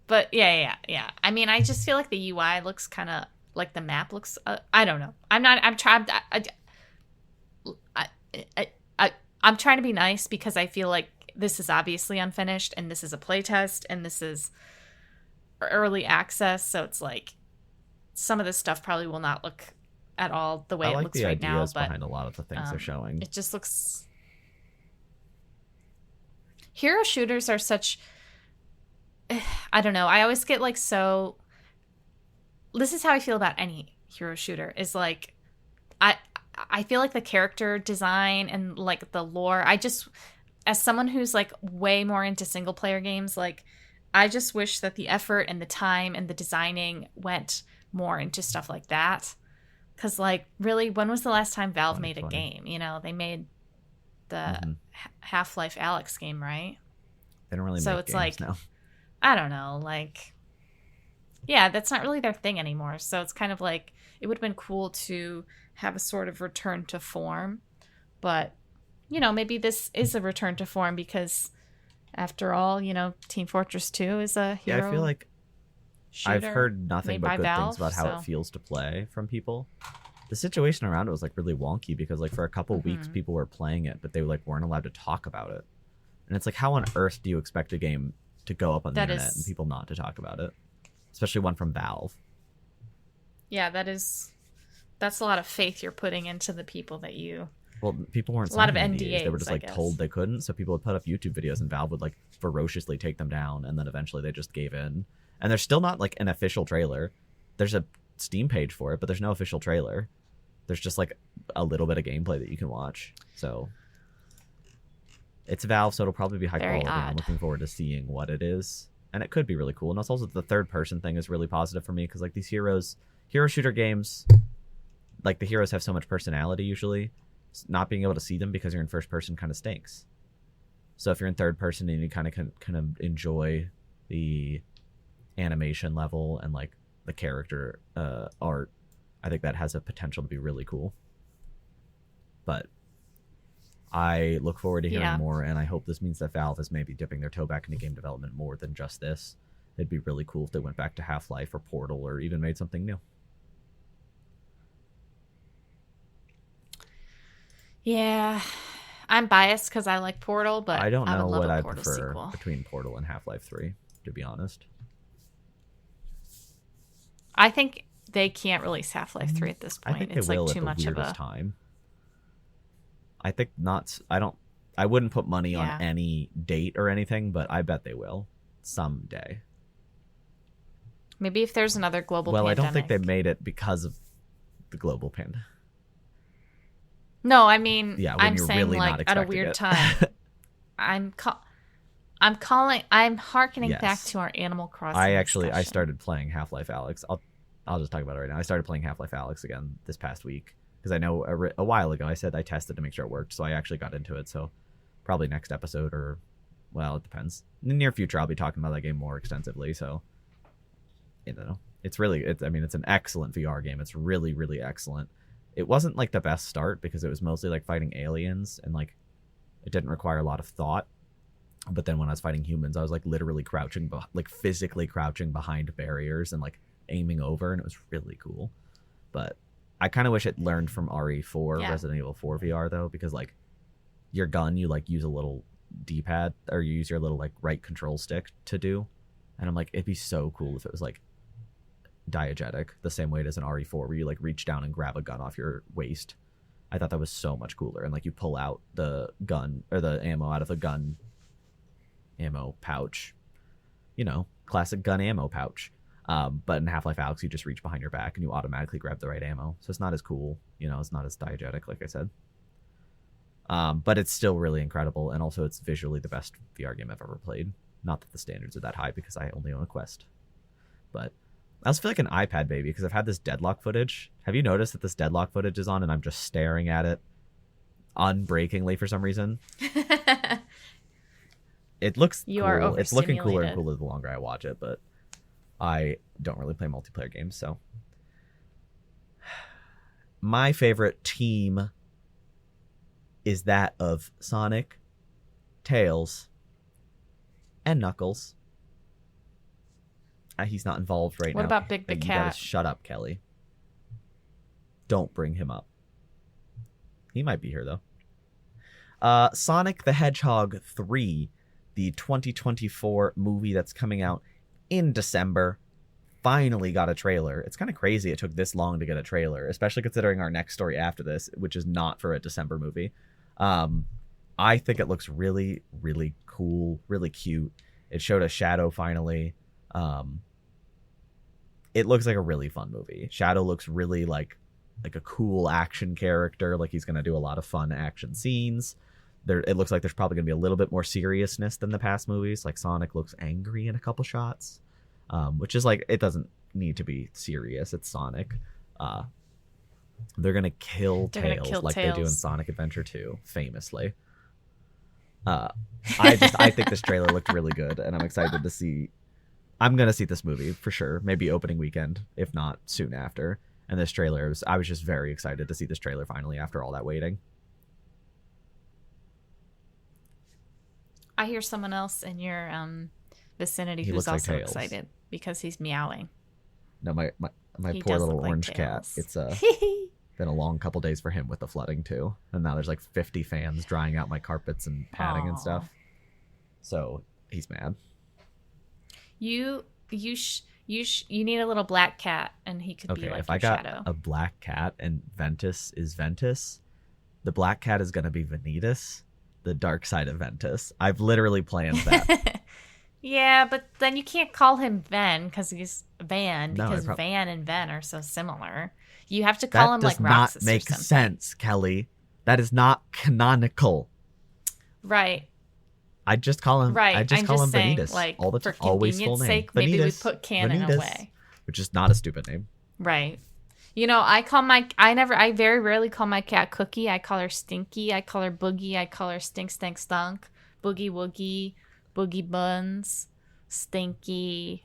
But yeah. I mean, I just feel like the UI looks kind of like the map looks. I don't know. I'm trying to be nice because I feel like this is obviously unfinished, and this is a playtest, and this is early access. So it's like some of this stuff probably will not look at all the way it looks right now. I like the ideas but behind a lot of the things they're showing. It just looks. Hero shooters are such. I don't know. I always get like so. This is how I feel about any hero shooter. Is like, I feel like the character design and like the lore. As someone who's like way more into single player games, like I just wish that the effort and the time and the designing went more into stuff like that. Because like really, when was the last time Valve made a game? You know, they made the Half-Life Alyx game, right? They don't really so make it's games like now. I don't know, like yeah, that's not really their thing anymore. So it's kind of like it would have been cool to have a sort of return to form, but you know, maybe this is a return to form because after all, you know, Team Fortress 2 is a hero. Yeah, I feel like I've heard nothing but good Valve, things about how it feels to play from people. The situation around it was like really wonky because like for a couple weeks people were playing it, but they like weren't allowed to talk about it. And it's like, how on earth do you expect a game to go up on the internet and people not to talk about it? Especially one from Valve. Yeah, that's a lot of faith you're putting into the people that you. Well, people weren't a lot of signing NDAs. They were just like told they couldn't, so people would put up YouTube videos and Valve would like ferociously take them down, and then eventually they just gave in. And there's still not like an official trailer. There's a Steam page for it, but there's no official trailer. There's just like a little bit of gameplay that you can watch. So it's Valve, so it'll probably be high quality. I'm looking forward to seeing what it is, and it could be really cool. And it's also the third person thing is really positive for me because like these hero shooter games, like the heroes have so much personality usually. Not being able to see them because you're in first person kind of stinks. So if you're in third person and you kind of enjoy the animation level and like the character art, I think that has a potential to be really cool. But I look forward to hearing more, and I hope this means that Valve is maybe dipping their toe back into game development more than just this. It'd be really cool if they went back to Half-Life or Portal or even made something new. Yeah, I'm biased because I like Portal, but I don't know what I prefer between Portal and Half-Life 3, to be honest. I think they can't release Half-Life 3 at this I point. think It's they will like at too the much of weirdest a time. I think not. I wouldn't put money on any date or anything, but I bet they will someday. Maybe if there's another global pandemic. Well, I don't think they made it because of the global pandemic. No, I mean, Yeah, when I'm you're saying really like not at a expecting weird it. time. I'm harkening back Yes. to our Animal Crossing I discussion. started playing Half-Life Alyx. I'll just talk about it right now. I started playing Half-Life Alyx again this past week because I know a while ago I said I tested to make sure it worked, so I actually got into it. So probably next episode, or well, it depends. In the near future, I'll be talking about that game more extensively. So it's an excellent VR game. It's really, really excellent. It wasn't like the best start because it was mostly like fighting aliens and like it didn't require a lot of thought. But then when I was fighting humans, I was like literally crouching, like physically crouching behind barriers and like aiming over, and it was really cool. But I kind of wish it learned from RE4, Resident Evil 4 VR though, because like your gun, you like use a little D-pad or you use your little like right control stick to do, and I'm like, it'd be so cool if it was like diegetic the same way it is in RE4, where you like reach down and grab a gun off your waist. I thought that was so much cooler, and like you pull out the gun or the ammo out of the gun ammo pouch, classic gun ammo pouch. But in Half-Life Alyx, you just reach behind your back and you automatically grab the right ammo. So it's not as cool, it's not as diegetic, like I said. But it's still really incredible, and also it's visually the best VR game I've ever played. Not that the standards are that high because I only own a Quest. But I also feel like an iPad baby because I've had this deadlock footage. Have you noticed that this deadlock footage is on and I'm just staring at it unbreakingly for some reason? It looks cool. It's looking cooler and cooler the longer I watch it, but I don't really play multiplayer games, so. My favorite team is that of Sonic, Tails, and Knuckles. He's not involved right now. What about Big the You Cat? gotta shut up, Kelly. Don't bring him up. He might be here, though. Sonic the Hedgehog 3, the 2024 movie that's coming out in December, finally got a trailer. It's kind of crazy it took this long to get a trailer, especially considering our next story after this, which is not for a December movie. I think it looks really, really cool, really cute. It showed a Shadow finally. It looks like a really fun movie. Shadow looks really like a cool action character. Like he's going to do a lot of fun action scenes. It looks like there's probably going to be a little bit more seriousness than the past movies. Like Sonic looks angry in a couple shots, which is like, it doesn't need to be serious. It's Sonic. They're going to kill Tails like they do in Sonic Adventure 2, famously. I think this trailer looked really good, and I'm excited to see. I'm going to see this movie for sure. Maybe opening weekend, if not soon after. And this trailer, I was just very excited to see this trailer finally after all that waiting. I hear someone else in your vicinity who's also like excited because he's meowing. No, my poor little orange cat. It's been a long couple days for him with the flooding too, and now there's like 50 fans drying out my carpets and padding and stuff. So he's mad. You need a little black cat, and he could be like if your I got shadow. a black cat and Ventus is Ventus, the black cat is gonna be Vanitas, the dark side of Ventus. I've literally planned that. Yeah, but then you can't call him Ven because he's Van, because Van and Ven are so similar. You have to call him like Roxas. That does not make sense, Kelly. That is not canonical. Right. I just call him. Right. I just call him saying, Vanitas like, all the time. For always full name. sake, Vanitas, maybe we put canon away. Which is not a stupid name. Right. I very rarely call my cat Cookie. I call her Stinky. I call her Boogie. I call her Stink Stank Stunk. Boogie Woogie. Boogie Buns. Stinky.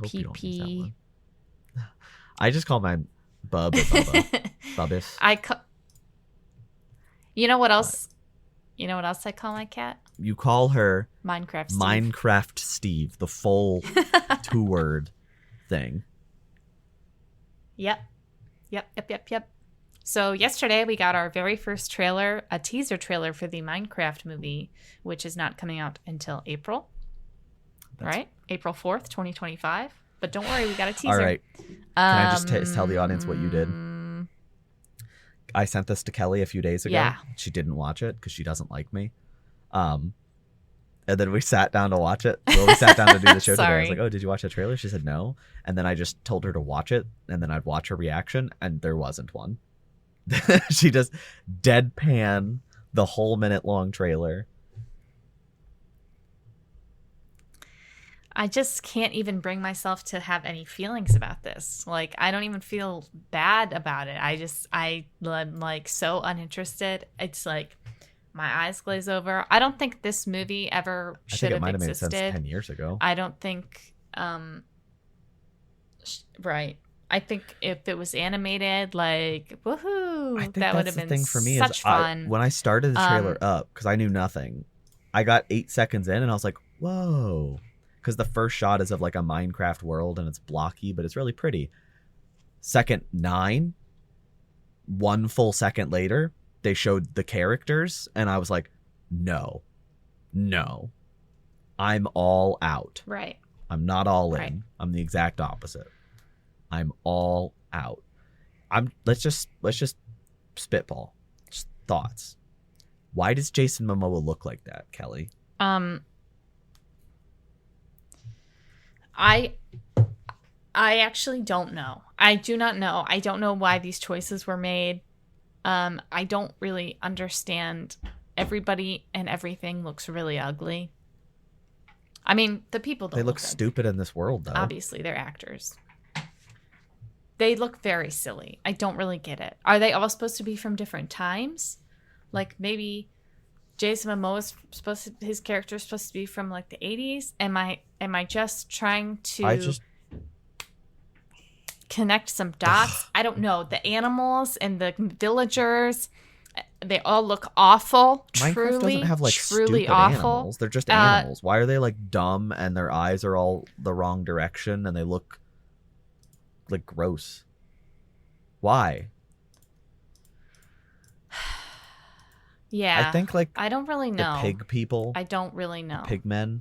Pee Pee. I just call mine Bub or Bubba. Bubbis. You know what else? You know what else I call my cat? You call her Minecraft Steve, the full 2-word thing. Yep. So yesterday we got our very first trailer, a teaser trailer for the Minecraft movie, which is not coming out until April. Right? April 4th, 2025. But don't worry, we got a teaser. All right. Can I just tell the audience what you did? I sent this to Kelly a few days ago. Yeah. She didn't watch it because she doesn't like me. And then we sat down to watch it. Well, we sat down to do the show today. I was like, oh, did you watch the trailer? She said no. And then I just told her to watch it, and then I'd watch her reaction, and there wasn't one. She just deadpan the whole minute-long trailer. I just can't even bring myself to have any feelings about this. Like, I don't even feel bad about it. I'm like so uninterested. It's like my eyes glaze over. I don't think this movie ever should have existed. I think it might have made sense 10 years ago. I don't think, right. I think if it was animated, like, woohoo, that would have been thing for me such fun. When I started the trailer up, because I knew nothing, I got 8 seconds in and I was like, whoa. Because the first shot is of like a Minecraft world and it's blocky, but it's really pretty. Second 9, 1 full second later, they showed the characters and I was like, no, I'm all out. Right. I'm not all in. I'm the exact opposite. I'm all out. Let's just spitball. Just thoughts. Why does Jason Momoa look like that, Kelly? I actually don't know. I do not know. I don't know why these choices were made. I don't really understand. Everybody and everything looks really ugly. I mean, the people don't They look stupid in this world, though. Obviously, they're actors. They look very silly. I don't really get it. Are they all supposed to be from different times? Like, maybe Jason Momoa's his character is supposed to be from like the 80s? Am I just trying to connect some dots? I don't know. The animals and the villagers, they all look awful. Minecraft doesn't have like truly stupid awful. Animals. They're just animals. Why are they like dumb and their eyes are all the wrong direction and they look like gross? Why? Yeah. I think like I don't really know. The pig people. I don't really know. Pig men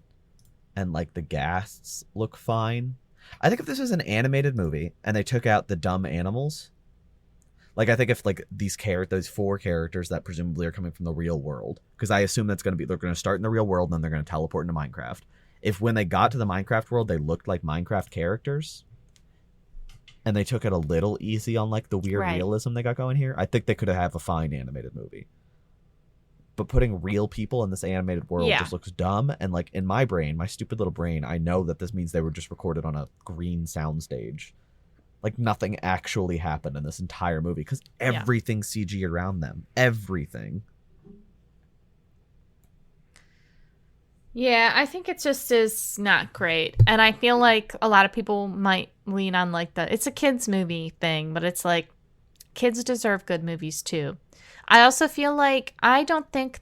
and like the ghasts look fine. I think if this was an animated movie and they took out the dumb animals, like I think if like those 4 characters that presumably are coming from the real world, because I assume they're going to start in the real world and then they're going to teleport into Minecraft. If when they got to the Minecraft world they looked like Minecraft characters, and they took it a little easy on like the weird realism they got going here, I think they could have a fine animated movie. But putting real people in this animated world just looks dumb. And like in my brain, my stupid little brain, I know that this means they were just recorded on a green soundstage. Like nothing actually happened in this entire movie because everything's CG around them. Everything. Yeah, I think it just is not great. And I feel like a lot of people might lean on like it's a kids movie thing, but it's like kids deserve good movies too. I also feel like I think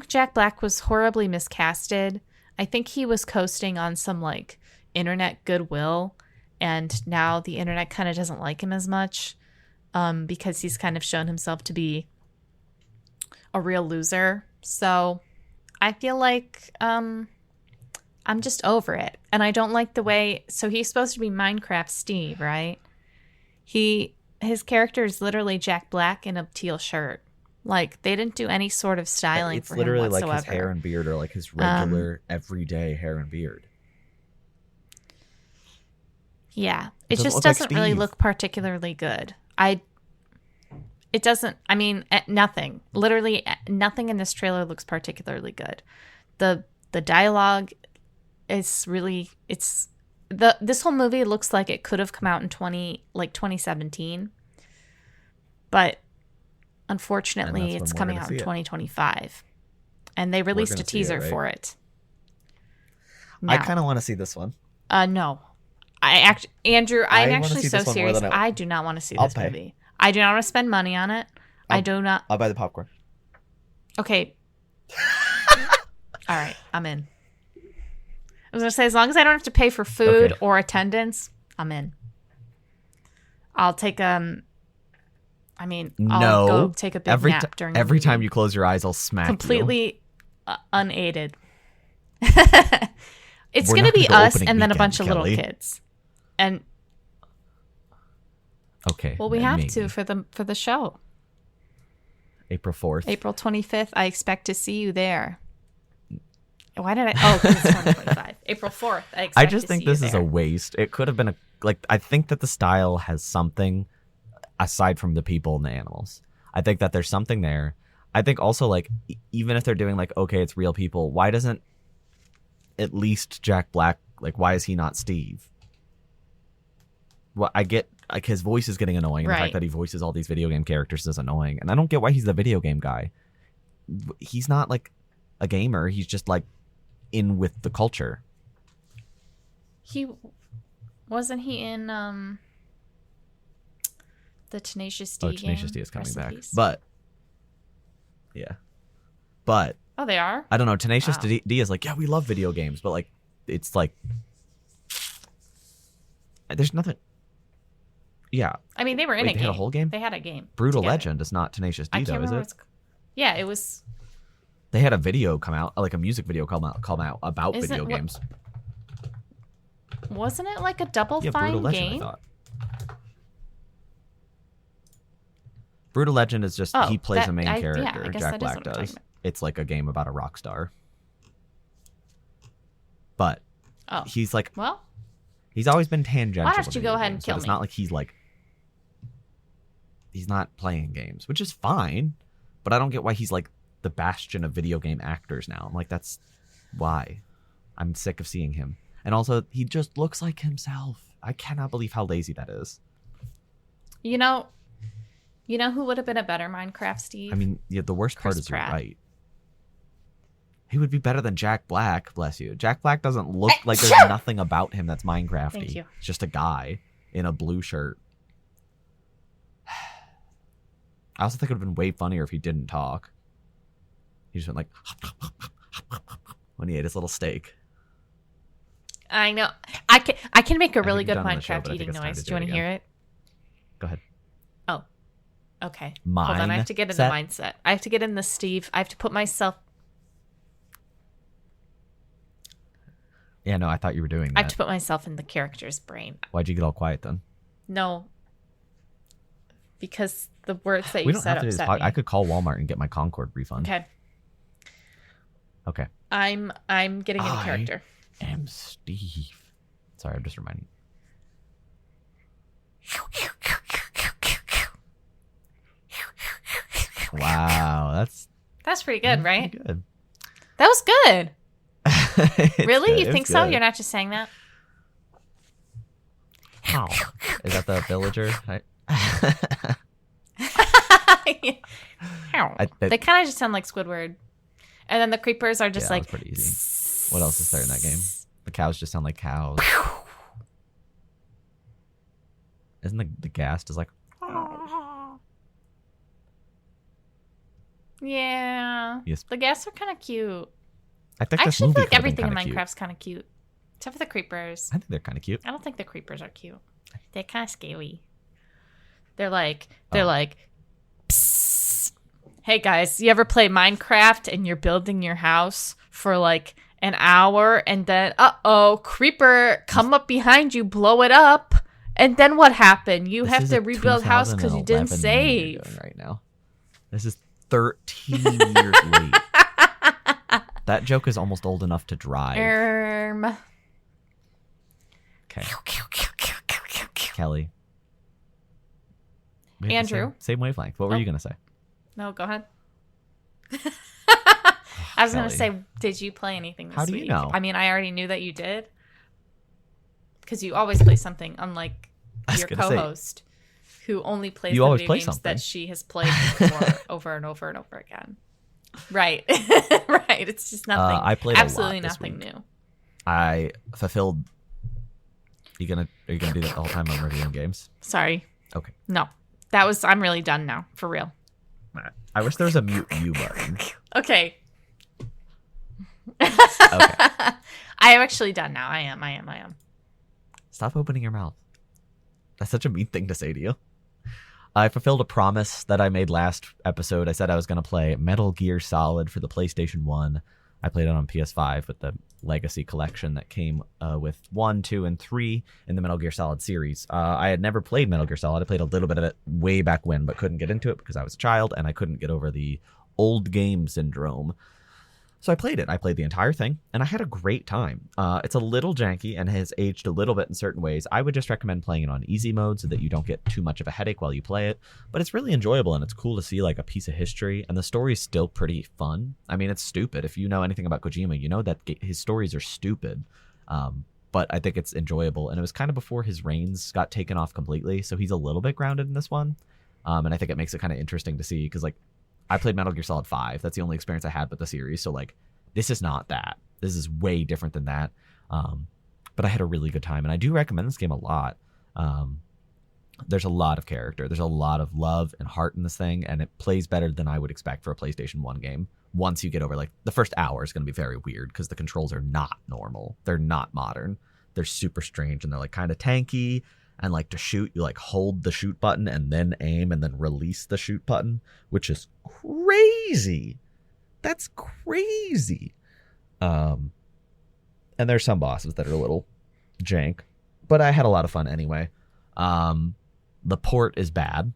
Jack Black was horribly miscasted. I think he was coasting on some like internet goodwill, and now the internet kind of doesn't like him as much because he's kind of shown himself to be a real loser. So I feel like I'm just over it. And I don't like the way... So he's supposed to be Minecraft Steve, right? His character is literally Jack Black in a teal shirt. Like, they didn't do any sort of styling for him whatsoever. It's literally like his hair and beard are like his regular, everyday hair and beard. Yeah. It just doesn't really look particularly good. It doesn't, I mean, nothing. Literally nothing in this trailer looks particularly good. The dialogue is really, this whole movie looks like it could have come out in 2017. But unfortunately, it's coming out in 2025. And they released a teaser for it. Now, I kind of want to see this one. No. Andrew, I'm actually so serious. I do not want to see this movie. I do not want to spend money on it. I'll buy the popcorn. Okay. All right, I'm in. I was going to say, as long as I don't have to pay for food or attendance, I'm in. I'll take I'll go take a big nap during every time you close your eyes, I'll smack completely unaided. It's We're going to not be gonna go us opening and then a weekend, bunch of Kelly. little kids. And Okay. well, we then have maybe. to for the show. April 4th. April 25th. I expect to see you there. Why did I? Oh, 'cause it's 2025. April 4th. I just think this is a there. waste. It could have been I think that the style has something aside from the people and the animals. I think that there's something there. I think also like even if they're doing like, okay, it's real people, why doesn't at least Jack Black, like why is he not Steve? Well, I get like his voice is getting annoying. Right. The fact that he voices all these video game characters is annoying. And I don't get why he's the video game guy. He's not like a gamer. He's just like in with the culture. He wasn't he in the Tenacious D game? Tenacious D is coming Rest in back. peace. But yeah. But Oh, they are? I don't know. Tenacious Wow. D is like, yeah, we love video games, but like it's like there's nothing. Yeah. I mean, they were in Wait, a they game. had a whole game? They had a game. Brutal together. Legend is not Tenacious I D can't though, is remember it? what's Yeah, it was. They had a video come out, like a music video come out about Isn't video what- games. Wasn't it like a Double Yeah, Fine Brutal Legend, game? I thought. Brutal Legend is just Oh, he plays that- a main I character. guess Jack that is Black what I'm talking does. about. It's like a game about a rock star. But Oh, he's like well, he's always been tangential. Why don't to you video go ahead and games, kill but it's me? not like he's not playing games, which is fine. But I don't get why he's like the bastion of video game actors now. I'm like, that's why. I'm sick of seeing him. And also, he just looks like himself. I cannot believe how lazy that is. you know who would have been a better Minecraft Steve? I mean, yeah, the worst part Chris is you're Pratt. right. He would be better than Jack Black, bless you. Jack Black doesn't look like there's nothing about him that's Minecrafty. Thank you. It's just a guy in a blue shirt. I also think it would have been way funnier if he didn't talk. He just went like when he ate his little steak. I know. I can make a I really think good you've done the show, Minecraft but I think eating it's time noise. to Do you want do to it hear it? Go ahead. Oh, okay. Hold on. I have to get in the mindset. I have to get in the Steve. I have to put myself. Yeah, no, I thought you were doing I have that. to put myself in the character's brain. Why'd you get all quiet then? No, because the words that We you don't said have to do this. upset me. I could call Walmart and get my Concord refund. Okay, Okay. I'm getting into I- character. am Steve. Sorry, I'm just reminding you. Wow, That's pretty good, right? pretty good. That was good. It's Really? good, You it's think so? good. You're not just saying that? Ow. Is that the villager? They kind of just sound like Squidward. And then the creepers are just yeah, like. that was pretty easy. What else is there in that game? The cows just sound like cows. Isn't the gas just like? Yeah. Yes. The gas are kind of cute. I think I this actually movie feel like could have been everything in kinda cute. Minecraft's kind of cute. Except for the creepers. I think they're kind of cute. I don't think the creepers are cute. They're kind of scary. They're Oh. like, psst. Hey guys, you ever play Minecraft and you're building your house for like an hour and then, creeper come up behind you, blow it up. And then what happened? You This have is to a rebuild house because you didn't 2011 movie save. you're doing right now. This is 13 years late. That joke is almost old enough to drive. Okay, Kelly. We have the Andrew? Same wavelength. What were Oh. you gonna say? No, go ahead. I was going to Kelly. say, did you play anything this How do you week? know? I mean, I already knew that you did. Because you always play something, unlike I was your gonna say, co-host, who only plays You the always video play games something. that she has played before over and over and over again. Right. Right. It's just nothing. I played a lot absolutely this nothing week. new. I fulfilled. Are you gonna do that the whole time I'm reviewing games? Sorry. Okay. No. I'm really done now. For real. I wish there was a mute you button. Okay. Okay. I am actually done now. I am. Stop opening your mouth. That's such a mean thing to say to you. I fulfilled a promise that I made last episode. I said I was going to play Metal Gear Solid for the PlayStation 1. I played it on PS5 with the Legacy Collection that came with 1, 2, and 3 in the Metal Gear Solid series. I had never played Metal Gear Solid. I played a little bit of it way back when, but couldn't get into it because I was a child and I couldn't get over the old game syndrome. So I played it. I played the entire thing, and I had a great time. It's a little janky and has aged a little bit in certain ways. I would just recommend playing it on easy mode so that you don't get too much of a headache while you play it. But it's really enjoyable, and it's cool to see like a piece of history, and the story is still pretty fun. I mean, it's stupid. If you know anything about Kojima, you know that his stories are stupid. But I think it's enjoyable, and it was kind of before his reins got taken off completely, so he's a little bit grounded in this one. And I think it makes it kind of interesting to see, because like, I played Metal Gear Solid 5. That's the only experience I had with the series. So, like, this is not that. This is way different than that. But I had a really good time. And I do recommend this game a lot. There's a lot of character. There's a lot of love and heart in this thing. And it plays better than I would expect for a PlayStation 1 game. Once you get over, like, the first hour is going to be very weird because the controls are not normal. They're not modern. They're super strange. And they're, like, kind of tanky. And like to shoot, you like hold the shoot button and then aim and then release the shoot button, which is crazy. That's crazy. And there's some bosses that are a little jank, but I had a lot of fun anyway. The port is bad.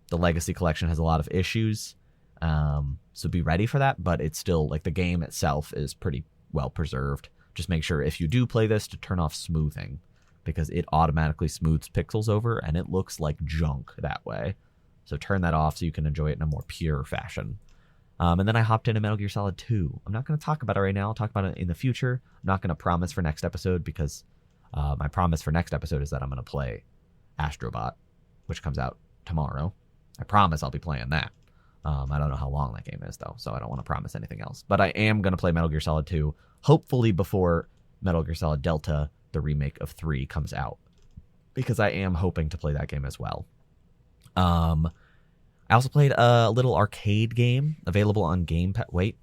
The Legacy Collection has a lot of issues. So be ready for that, but it's still like the game itself is pretty well preserved. Just make sure if you do play this to turn off smoothing, because it automatically smooths pixels over and it looks like junk that way. So turn that off so you can enjoy it in a more pure fashion. And then I hopped into Metal Gear Solid 2. I'm not going to talk about it right now. I'll talk about it in the future. I'm not going to promise for next episode because my promise for next episode is that I'm going to play Astrobot, which comes out tomorrow. I promise I'll be playing that. I don't know how long that game is, though, so I don't want to promise anything else. But I am going to play Metal Gear Solid 2, hopefully before Metal Gear Solid Delta, the remake of 3, comes out, because I am hoping to play that game as well. I also played a little arcade game available on Game Pass. Wait,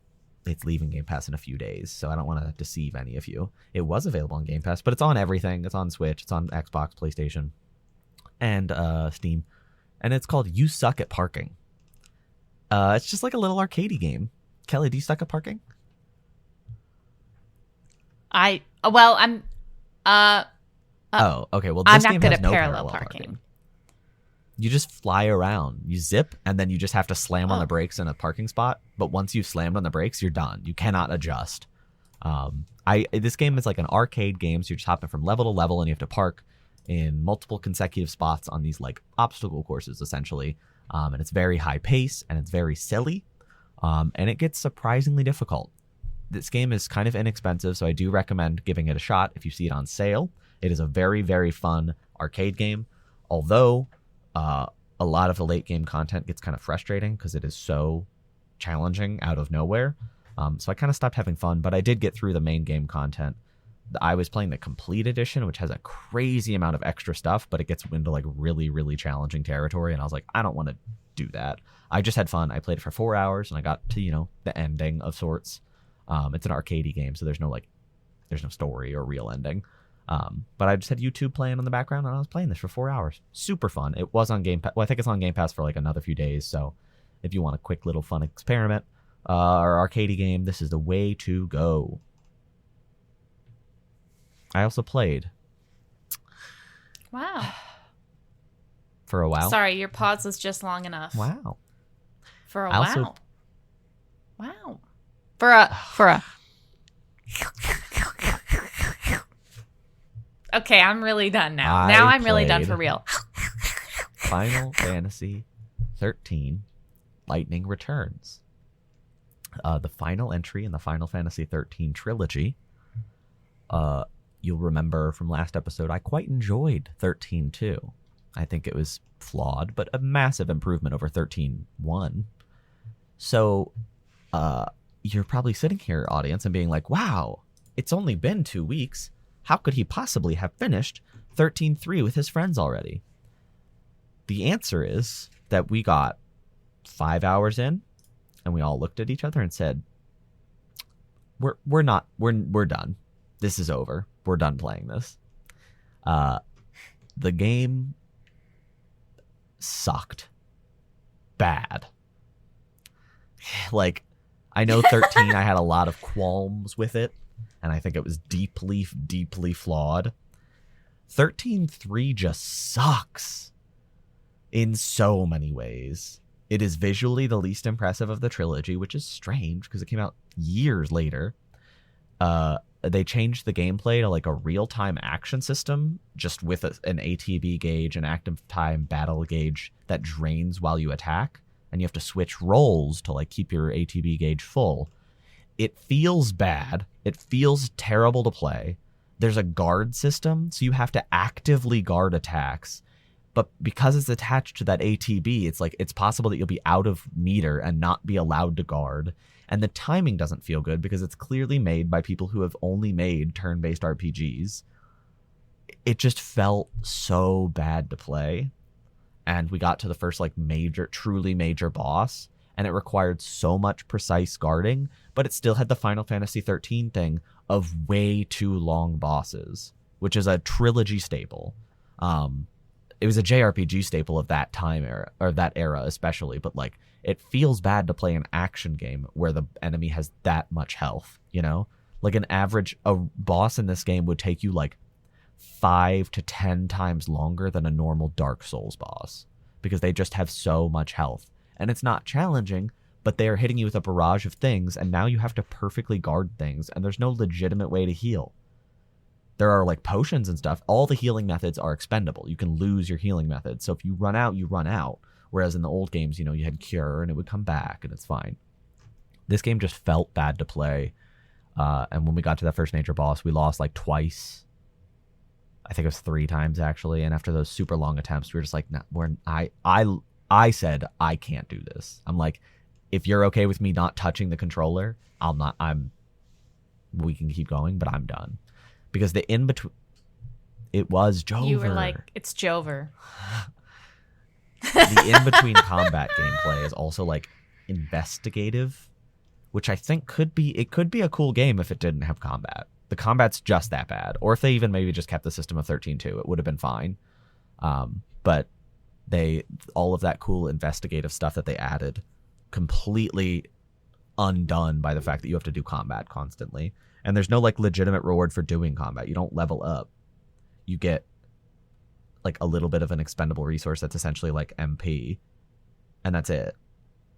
it's leaving Game Pass in a few days, so I don't want to deceive any of you. It was available on Game Pass, but it's on everything. It's on Switch, it's on Xbox, PlayStation, and Steam, and it's called You Suck at Parking. It's just like a little arcadey game. Kelly, do you suck at parking? I'm okay. Well, this I'm not game good has at no parallel parking. You just fly around. You zip, and then you just have to slam on the brakes in a parking spot. But once you've slammed on the brakes, you're done. You cannot adjust. This game is like an arcade game, so you're just hopping from level to level, and you have to park in multiple consecutive spots on these like obstacle courses, essentially. And it's very high pace, and it's very silly, and it gets surprisingly difficult. This game is kind of inexpensive, so I do recommend giving it a shot if you see it on sale. It is a very, very fun arcade game, although a lot of the late game content gets kind of frustrating because it is so challenging out of nowhere. So I kind of stopped having fun, but I did get through the main game content. I was playing the complete edition, which has a crazy amount of extra stuff, but it gets into like really, really challenging territory, and I was like, I don't want to do that. I just had fun. I played it for 4 hours, and I got to, the ending of sorts. It's an arcadey game, so there's no story or real ending. But I just had YouTube playing in the background, and I was playing this for 4 hours. Super fun. It was on Game Pass. Well, I think it's on Game Pass for like another few days. So if you want a quick little fun experiment or arcadey game, this is the way to go. I also played. Wow. For a while. Sorry, your pause was just long enough. Wow. For a I also- while. Wow. For a. Okay, I'm really done now. Now I'm really done for real. Final Fantasy 13 Lightning Returns. The final entry in the Final Fantasy 13 trilogy. You'll remember from last episode, I quite enjoyed 13-2. I think it was flawed, but a massive improvement over 13-1. So, you're probably sitting here, audience, and being like, wow, it's only been 2 weeks. How could he possibly have finished 13-3 with his friends already? The answer is that we got 5 hours in, and we all looked at each other and said, we're done. This is over. We're done playing this. The game sucked bad. Like, I know 13, I had a lot of qualms with it, and I think it was deeply, deeply flawed. 13.3 just sucks in so many ways. It is visually the least impressive of the trilogy, which is strange because it came out years later. They changed the gameplay to like a real-time action system, just with an ATB gauge, an active time battle gauge that drains while you attack, and you have to switch roles to like keep your ATB gauge full. It feels bad. It feels terrible to play. There's a guard system, so you have to actively guard attacks. But because it's attached to that ATB, it's like it's possible that you'll be out of meter and not be allowed to guard. And the timing doesn't feel good because it's clearly made by people who have only made turn-based RPGs. It just felt so bad to play. And we got to the first like truly major boss, and it required so much precise guarding, but it still had the Final Fantasy XIII thing of way too long bosses, which is a trilogy staple. It was a JRPG staple of that time era, or that era especially, but like it feels bad to play an action game where the enemy has that much health, you know? Like a boss in this game would take you like 5 to 10 times longer than a normal Dark Souls boss because they just have so much health. And it's not challenging, but they are hitting you with a barrage of things, and now you have to perfectly guard things, and there's no legitimate way to heal. There are like potions and stuff. All the healing methods are expendable. You can lose your healing methods. So if you run out, you run out. Whereas in the old games, you know, you had cure and it would come back and it's fine. This game just felt bad to play. And when we got to that first major boss, we lost like twice. I think it was 3 times actually. And after those super long attempts, we were just like, nah, I said, I can't do this. I'm like, if you're okay with me not touching the controller, we can keep going, but I'm done. Because the in-between, it was Jover. You were like, it's Jover. The in-between combat gameplay is also like investigative, which I think could be a cool game if it didn't have combat. The combat's just that bad. Or if they even maybe just kept the system of 13.2, it would have been fine. But all of that cool investigative stuff that they added completely undone by the fact that you have to do combat constantly. And there's no like legitimate reward for doing combat. You don't level up. You get like a little bit of an expendable resource that's essentially like MP, and that's it.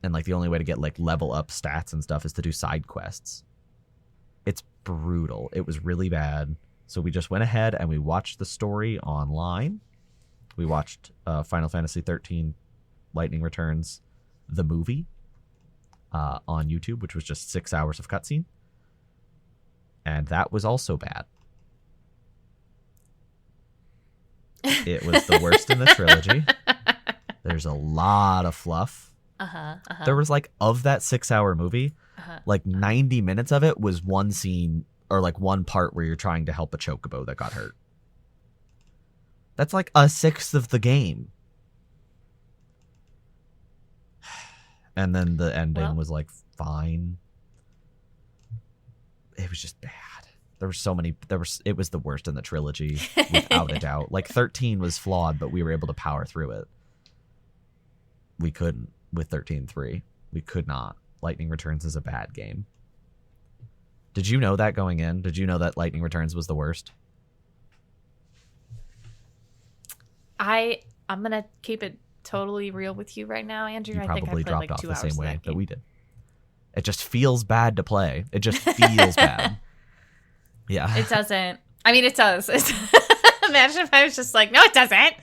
And like the only way to get like level up stats and stuff is to do side quests. It's brutal. It was really bad. So we just went ahead and we watched the story online. We watched Final Fantasy XIII Lightning Returns, the movie, on YouTube, which was just 6 hours of cutscene. And that was also bad. It was the worst in the trilogy. There's a lot of fluff. There was like, of that 6-hour movie, like 90 minutes of it was one scene or like one part where you're trying to help a chocobo that got hurt. That's like 1/6 of the game. And then the ending was like fine. It was just bad. There were so many. It was the worst in the trilogy, without a doubt. Like 13 was flawed, but we were able to power through it. We couldn't with 13.3. We could not. Lightning Returns is a bad game. Did you know that going in? Did you know that Lightning Returns was the worst? I'm gonna keep it totally real with you right now, Andrew. You I think I probably played dropped like off 2 the hours same of way that that game. we did. It just feels bad to play. It just feels bad. Yeah. It doesn't. I mean, it does. Imagine if I was just like, no, it doesn't.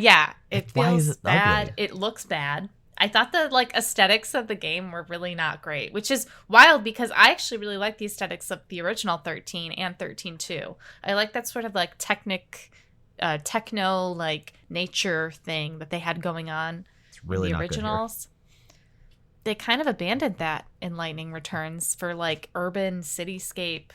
Yeah, it feels bad. It looks bad. I thought the like aesthetics of the game were really not great, which is wild because I actually really like the aesthetics of the original 13 and 13.2. I like that sort of like techno like nature thing that they had going on. It's really in the not originals. They kind of abandoned that in Lightning Returns for like urban cityscape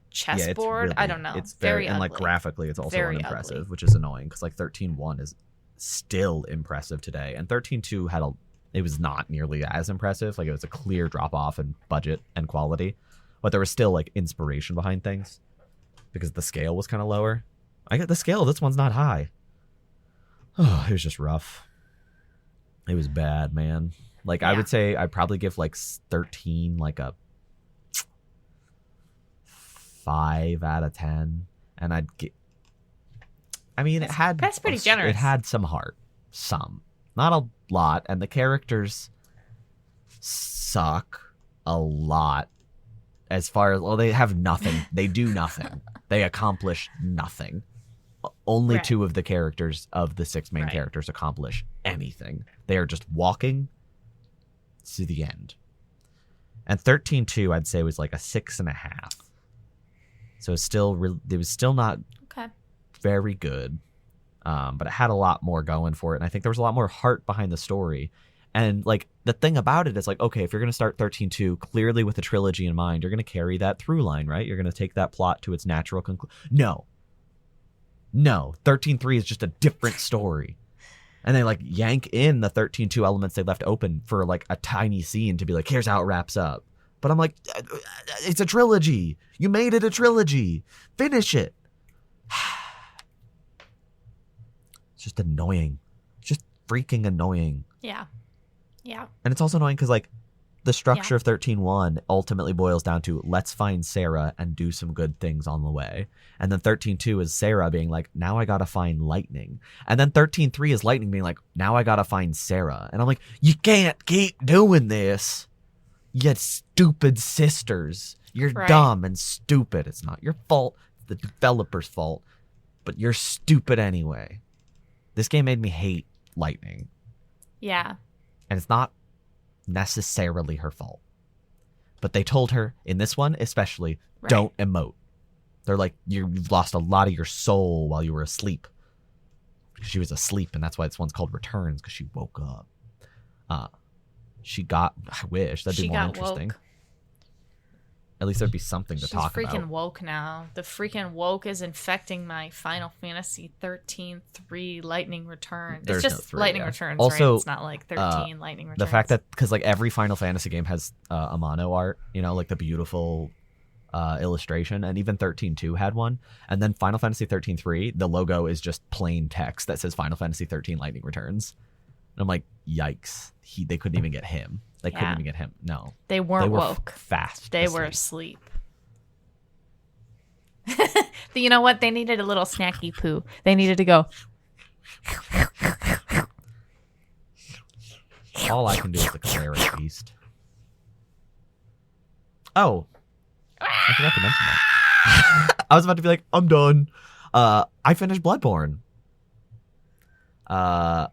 chessboard. Really, I don't know. It's very and ugly. like graphically it's also Very unimpressive, ugly. which is annoying because like 13.1 is still impressive today, and 13.2 it was not nearly as impressive. Like it was a clear drop off in budget and quality, but there was still like inspiration behind things because the scale was kind of lower. I get the scale. This one's not high. Oh, it was just rough. It was bad, man. Like, I would say I'd probably give like 13 like a 5 out of 10, and I'd get. I mean, that's pretty generous. It had some heart, not a lot, and the characters suck a lot. As far as they have nothing, they do nothing, they accomplish nothing. Only two of the characters of the 6 main characters accomplish anything. They are just walking to the end. And 13-2, I'd say, was like a 6.5. So it was still not very good, but it had a lot more going for it. And I think there was a lot more heart behind the story. And like the thing about it is like, okay, if you're going to start 13-2 clearly with a trilogy in mind, you're going to carry that through line, right? You're going to take that plot to its natural conclusion. No, 13-3 is just a different story. And they like yank in the 13-2 elements they left open for like a tiny scene to be like, here's how it wraps up. But I'm like, it's a trilogy. You made it a trilogy. Finish it. It's just annoying. It's just freaking annoying. Yeah. And it's also annoying because like the structure of 13-1 ultimately boils down to let's find Sarah and do some good things on the way. And then 13-2 is Sarah being like, now I gotta find Lightning. And then 13-3 is Lightning being like, now I gotta find Sarah. And I'm like, you can't keep doing this. You stupid sisters. You're dumb and stupid. It's not your fault. It's the developer's fault. But you're stupid anyway. This game made me hate Lightning. Yeah. And it's not necessarily her fault. But they told her, in this one especially, don't emote. They're like, you've lost a lot of your soul while you were asleep. Because she was asleep, and that's why this one's called Returns, because she woke up. I wish. That'd be more interesting. Woke. At least there'd be something to talk about. She's freaking woke now. The freaking woke is infecting my Final Fantasy 13-3 Lightning Returns. It's just Lightning Returns, also, right? It's not like 13 Lightning Returns. The fact that, because like every Final Fantasy game has a mono art, like the beautiful illustration, and even 13-2 had one. And then Final Fantasy 13-3, the logo is just plain text that says Final Fantasy 13 Lightning Returns. And I'm like, yikes. They couldn't even get him. They couldn't even get him. No. They weren't woke. Fast. They were asleep. You know what? They needed a little snacky poo. They needed to go. All I can do is declare a beast. Oh. I forgot to mention that. I was about to be like, I'm done. I finished Bloodborne. I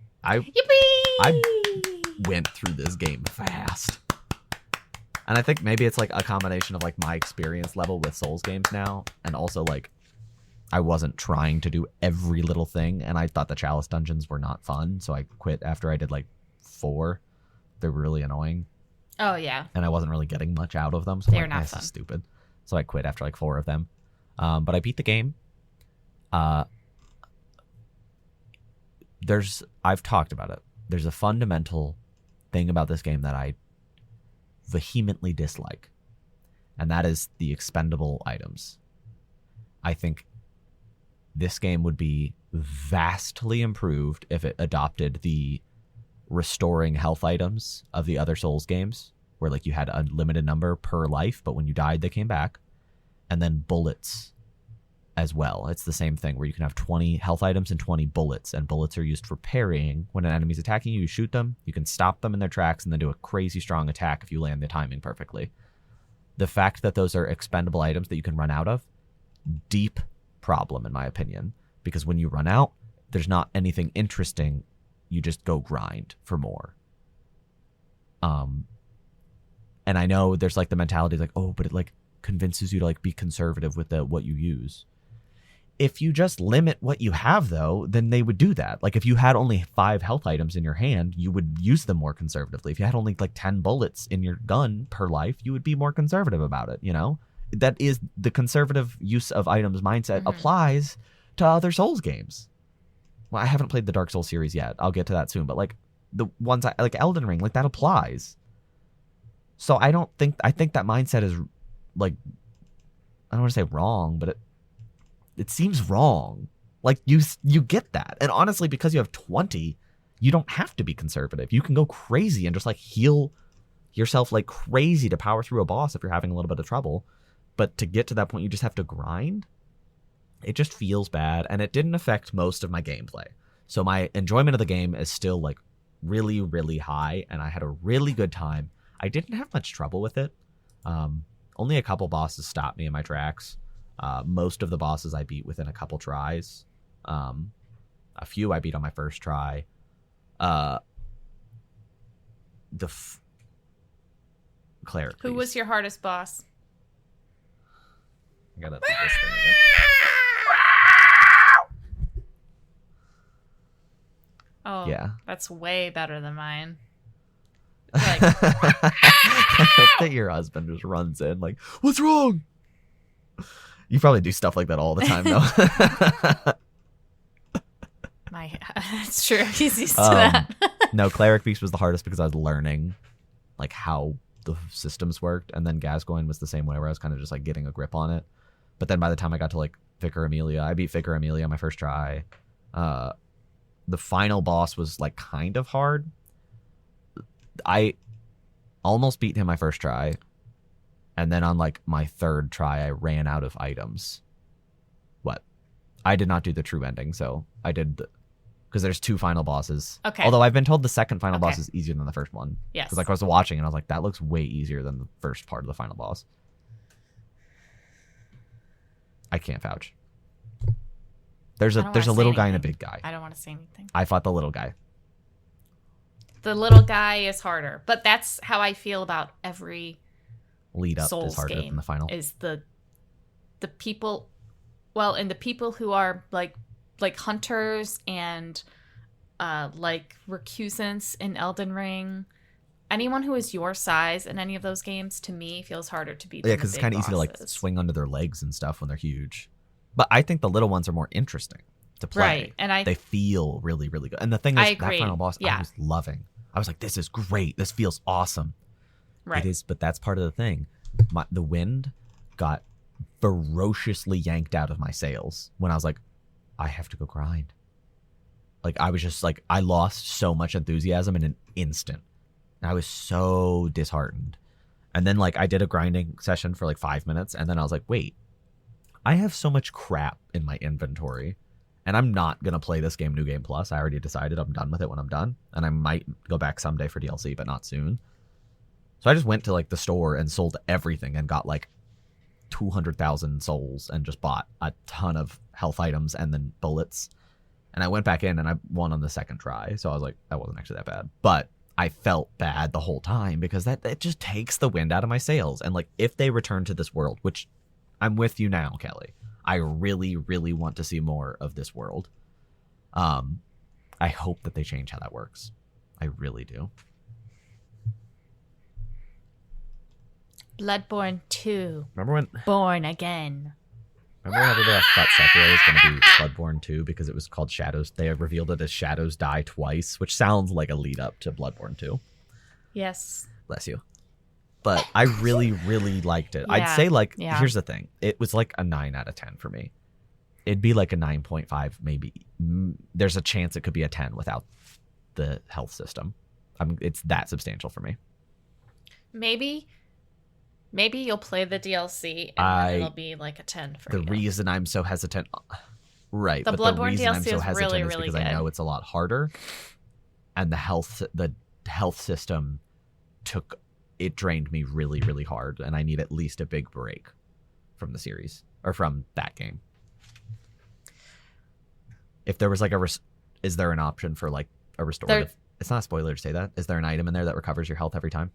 went through this game fast. And I think maybe it's like a combination of like my experience level with Souls games now, and also like I wasn't trying to do every little thing, and I thought the Chalice dungeons were not fun, so I quit after I did like 4. They're really annoying. Oh yeah. And I wasn't really getting much out of them, so they're like, not this fun. Is stupid. So I quit after like 4 of them. But I beat the game. I've talked about it. There's a fundamental thing about this game that I vehemently dislike, and that is the expendable items. I think this game would be vastly improved if it adopted the restoring health items of the other Souls games, where like you had a limited number per life, but when you died they came back, and then bullets as well. It's the same thing where you can have 20 health items and 20 bullets, and bullets are used for parrying. When an enemy's attacking you, you shoot them, you can stop them in their tracks and then do a crazy strong attack if you land the timing perfectly. The fact that those are expendable items that you can run out of, deep problem in my opinion, because when you run out, there's not anything interesting. You just go grind for more. And I know there's like the mentality like, oh, but it like convinces you to like be conservative with what you use. If you just limit what you have, though, then they would do that. Like, if you had only 5 health items in your hand, you would use them more conservatively. If you had only, like, 10 bullets in your gun per life, you would be more conservative about it, That is the conservative use of items mindset applies to other Souls games. Well, I haven't played the Dark Souls series yet. I'll get to that soon. But, like, the ones, like Elden Ring, like, that applies. So I think that mindset is, like, I don't want to say wrong, but it seems wrong. Like, you get that. And honestly, because you have 20, you don't have to be conservative. You can go crazy and just like heal yourself like crazy to power through a boss if you're having a little bit of trouble. But to get to that point, you just have to grind. It just feels bad, and it didn't affect most of my gameplay. So my enjoyment of the game is still like really, really high, and I had a really good time. I didn't have much trouble with it. Only a couple bosses stopped me in my tracks. Most of the bosses I beat within a couple tries. A few I beat on my first try. Cleric. Who was your hardest boss? I gotta do this thing again. Oh, yeah. That's way better than mine. I hope that your husband just runs in like, what's wrong? You probably do stuff like that all the time, though. It's true. He's used to that. No, Cleric Beast was the hardest because I was learning like how the systems worked, and then Gascoigne was the same way, where I was kind of just like getting a grip on it. But then by the time I got to like Vicar Amelia, I beat Vicar Amelia on my first try. The final boss was like kind of hard. I almost beat him my first try, and then on like my third try, I ran out of items. What? I did not do the true ending, so I did because there's 2 final bosses. Okay. Although I've been told the second final boss is easier than the first one. Yes. Because like I was watching and I was like, that looks way easier than the first part of the final boss. I can't vouch. There's a little guy and a big guy. I don't want to say anything. I fought the little guy. The little guy is harder, but that's how I feel about every Lead up Souls is harder game than the final. Is the people, well, and the people who are like hunters and like recusants in Elden Ring. Anyone who is your size in any of those games, to me, feels harder to beat. Yeah, because it's kind of easy to like swing under their legs and stuff when they're huge. But I think the little ones are more interesting to play. Right, and they feel really, really good. And the thing is, that final boss, I was loving. I was like, this is great. This feels awesome. Right. It is, but that's part of the thing. The wind got ferociously yanked out of my sails when I was like, I have to go grind. Like, I was just like, I lost so much enthusiasm in an instant. And I was so disheartened. And then, like, I did a grinding session for like 5 minutes, and then I was like, wait, I have so much crap in my inventory, and I'm not going to play this game New Game Plus. I already decided I'm done with it when I'm done, and I might go back someday for DLC, but not soon. So I just went to like the store and sold everything and got like 200,000 souls and just bought a ton of health items and then bullets. And I went back in and I won on the second try. So I was like, that wasn't actually that bad. But I felt bad the whole time because that just takes the wind out of my sails. And like, if they return to this world, which I'm with you now, Kelly, I really, really want to see more of this world. I hope that they change how that works. I really do. Bloodborne 2. Remember when? Born Again. Remember when everybody thought Sekiro was going to be Bloodborne 2 because it was called Shadows? They had revealed it as Shadows Die Twice, which sounds like a lead up to Bloodborne 2. Yes. Bless you. But I really, really liked it. Yeah. I'd say, like, here's the thing. It was like a 9 out of 10 for me. It'd be like a 9.5 maybe. There's a chance it could be a 10 without the health system. It's that substantial for me. Maybe you'll play the DLC and then it'll be like a 10 for you. The reason I'm so hesitant... Right, the but Bloodborne the reason DLC I'm so hesitant really, is really because good. I know it's a lot harder. And the health system drained me really, really hard. And I need at least a big break from the series. Or from that game. If there was like is there an option for like a restorative? It's not a spoiler to say that. Is there an item in there that recovers your health every time?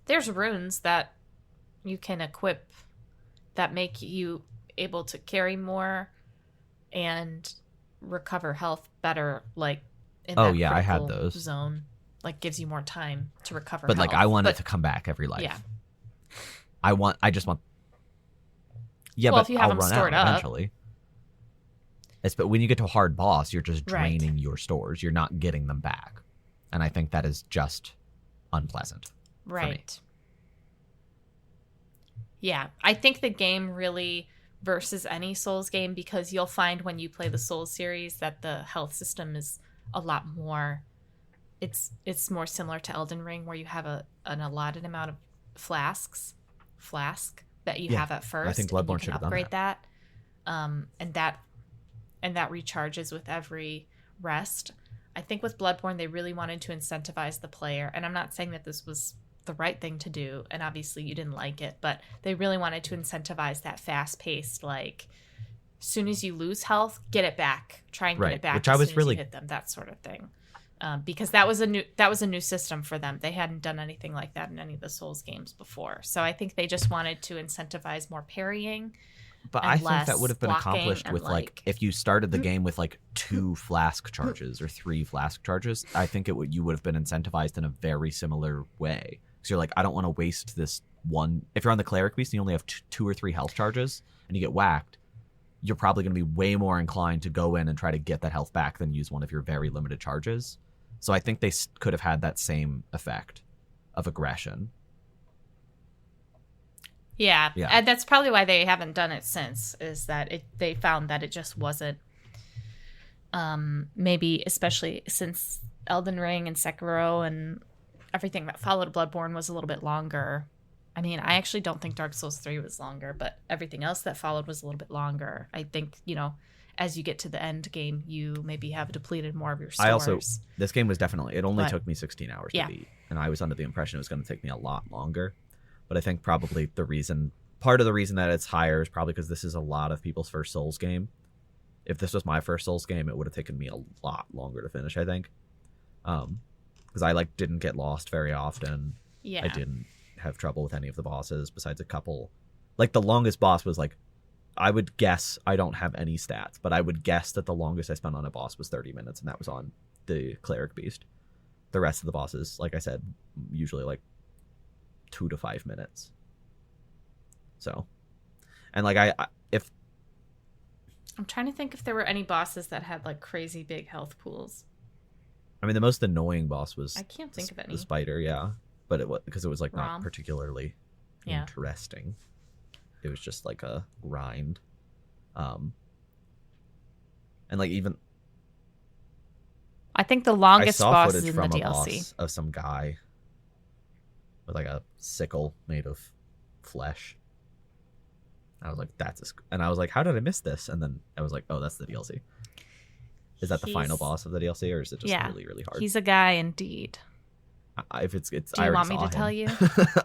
There's runes that you can equip that make you able to carry more and recover health better, like in that I had critical those. zone. Like gives you more time to recover But health. like I want it to come back every life. Yeah. I just want. Yeah, well, but if you have I'll them run stored out up. eventually. But when you get to a hard boss, you're just draining your stores. You're not getting them back, and I think that is just unpleasant. Right. Yeah, I think the game really versus any Souls game, because you'll find when you play the Souls series that the health system is a lot more. It's more similar to Elden Ring, where you have an allotted amount of flask that you have at first. I think Bloodborne should have done upgrade that. And that recharges with every rest. I think with Bloodborne, they really wanted to incentivize the player, and I'm not saying that this was the right thing to do, and obviously you didn't like it, but they really wanted to incentivize that fast-paced, like, as soon as you lose health, get it back. Try and get it back, which I was as really you hit them, that sort of thing. Because that was a new system for them. They hadn't done anything like that in any of the Souls games before. So I think they just wanted to incentivize more parrying. But I think that would have been accomplished with, like, if you started the game with, like, 2 flask charges or 3 flask charges, I think you would have been incentivized in a very similar way. So you're like, I don't want to waste this one. If you're on the Cleric Beast and you only have 2 or 3 health charges and you get whacked, you're probably going to be way more inclined to go in and try to get that health back than use one of your very limited charges. So I think they could have had that same effect of aggression. Yeah, and that's probably why they haven't done it since, is that they found that it just wasn't, maybe especially since Elden Ring and Sekiro and everything that followed Bloodborne was a little bit longer. I mean, I actually don't think Dark Souls 3 was longer, but everything else that followed was a little bit longer. I think, as you get to the end game, you maybe have depleted more of your stores. This game was definitely, it only took me 16 hours to beat, and I was under the impression it was going to take me a lot longer. But I think probably part of the reason that it's higher is probably because this is a lot of people's first Souls game. If this was my first Souls game, it would have taken me a lot longer to finish, I think. Because I didn't get lost very often. Yeah. I didn't have trouble with any of the bosses besides a couple. Like, the longest boss was I would guess, I don't have any stats, but I would guess that the longest I spent on a boss was 30 minutes, and that was on the Cleric Beast. The rest of the bosses, like I said, usually 2 to 5 minutes. So, and if I'm trying to think if there were any bosses that had crazy big health pools. I mean, the most annoying boss was, I can't think of any. The spider, yeah, but it was because it was not particularly interesting. It was just a grind, and even I think the longest I saw boss footage is in from the a DLC boss of some guy with a sickle made of flesh. I was like, and I was like, how did I miss this? And then I was like, oh, that's the DLC. Is that the final boss of the DLC, or is it just really, really hard? He's a guy indeed. If it's, Do you want me to tell you?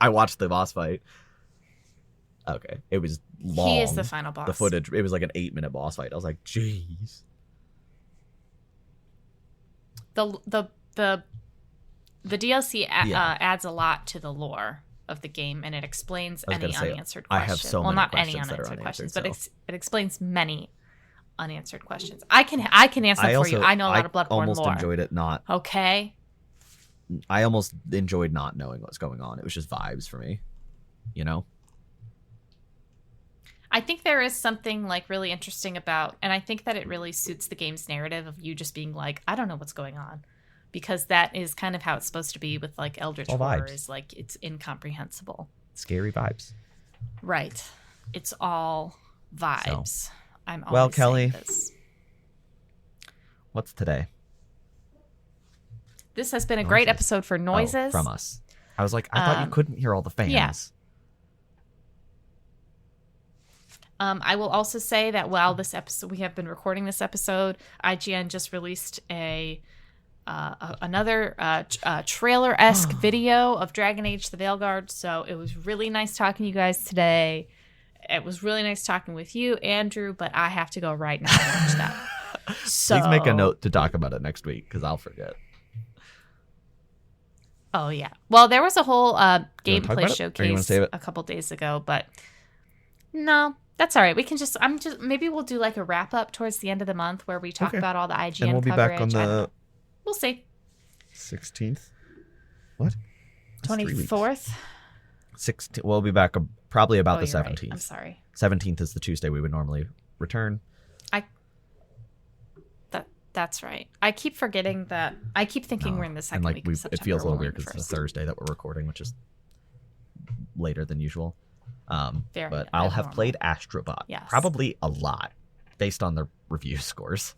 I watched the boss fight. Okay, it was long. He is the final boss. The footage, it was an 8-minute boss fight. I was like, jeez. The DLC adds a lot to the lore of the game, and it explains any unanswered questions. I have so many not questions any that are unanswered questions, so. but it explains many unanswered questions. I can answer for you. I know a lot of Bloodborne almost lore. Enjoyed it not. Okay. I almost enjoyed not knowing what's going on. It was just vibes for me, I think there is something really interesting about, and I think that it really suits the game's narrative of you just being I don't know what's going on, because that is kind of how it's supposed to be with Eldritch Horror, is it's incomprehensible. Scary vibes. Right. It's all vibes. So, I'm always Kelly, this. What's today? This has been a great episode for noises. From us. I was like, I thought you couldn't hear all the fans. Yeah. I will also say that while we have been recording this episode, IGN just released another trailer-esque video of Dragon Age: The Veilguard. So it was really nice talking to you guys today. It was really nice talking with you, Andrew, but I have to go right now and watch that. So, please make a note to talk about it next week, because I'll forget. Oh, yeah. Well, there was a whole gameplay showcase a couple days ago, but no, that's all right. We can maybe we'll do a wrap-up towards the end of the month where we talk about all the IGN and we'll be coverage. back on the... We'll see. 16th? What? 24th? 16th. We'll be back probably about the 17th. Right. I'm sorry. 17th is the Tuesday we would normally return. That's right. I keep forgetting that. I keep thinking we're in the second week of September. It feels a little weird because it's a Thursday that we're recording, which is later than usual. Very but I'll have abnormal. played Astrobot. Yes. Probably a lot based on the review scores.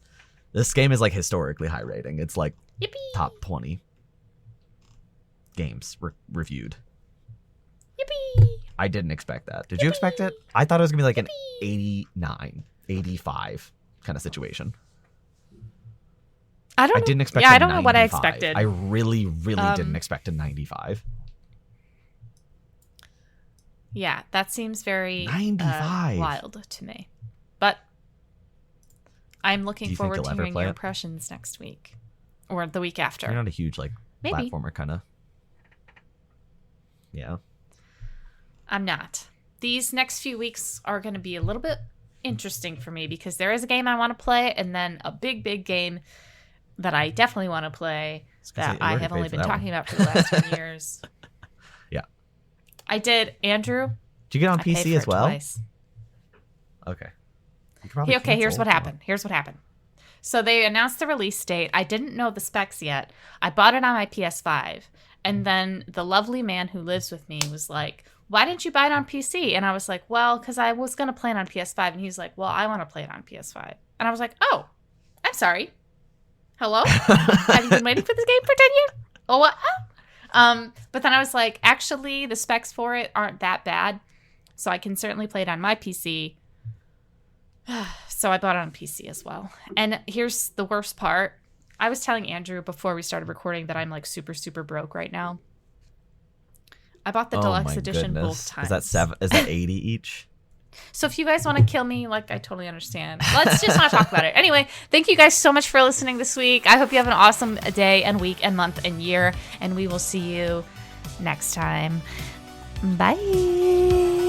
This game is like historically high rating. It's like Yippee! top 20 games reviewed. Yippee! I didn't expect that. Did you expect it? I thought it was going to be like an 89, 85 kind of situation. I didn't expect Yeah, a I don't know what I 95. expected. I really didn't expect a 95. Yeah, that seems very 95. wild to me. But I'm Do looking you think forward you'll to ever hearing play your it? impressions next week. Or the week after. You're not a huge like Maybe. platformer kind of. Yeah. I'm not. These next few weeks are going to be a little bit interesting for me because there is a game I want to play and then a big game that I definitely want to play that I have only been talking about for the last 10 years. Yeah. I did. Andrew, Did you get on I paid PC for as it well? twice. Okay. You could probably Okay, here's cancel what if you happened. So they announced the release date. I didn't know the specs yet. I bought it on my PS5. And then the lovely man who lives with me was like, why didn't you buy it on PC? And I was like, well, because I was going to play it on PS5. And he's like, well, I want to play it on PS5. And I was like, oh, I'm sorry. Hello? Have you been waiting for this game for 10 years? Oh, what? But then I was like, actually, the specs for it aren't that bad. So I can certainly play it on my PC. So I bought it on PC as well. And here's the worst part. I was telling Andrew before we started recording that I'm like super, super broke right now. I bought the deluxe edition both times. Is that 80 each? So if you guys want to kill me, like, I totally understand. Let's just not talk about it. Anyway, thank you guys so much for listening this week. I hope you have an awesome day and week and month and year. And we will see you next time. Bye.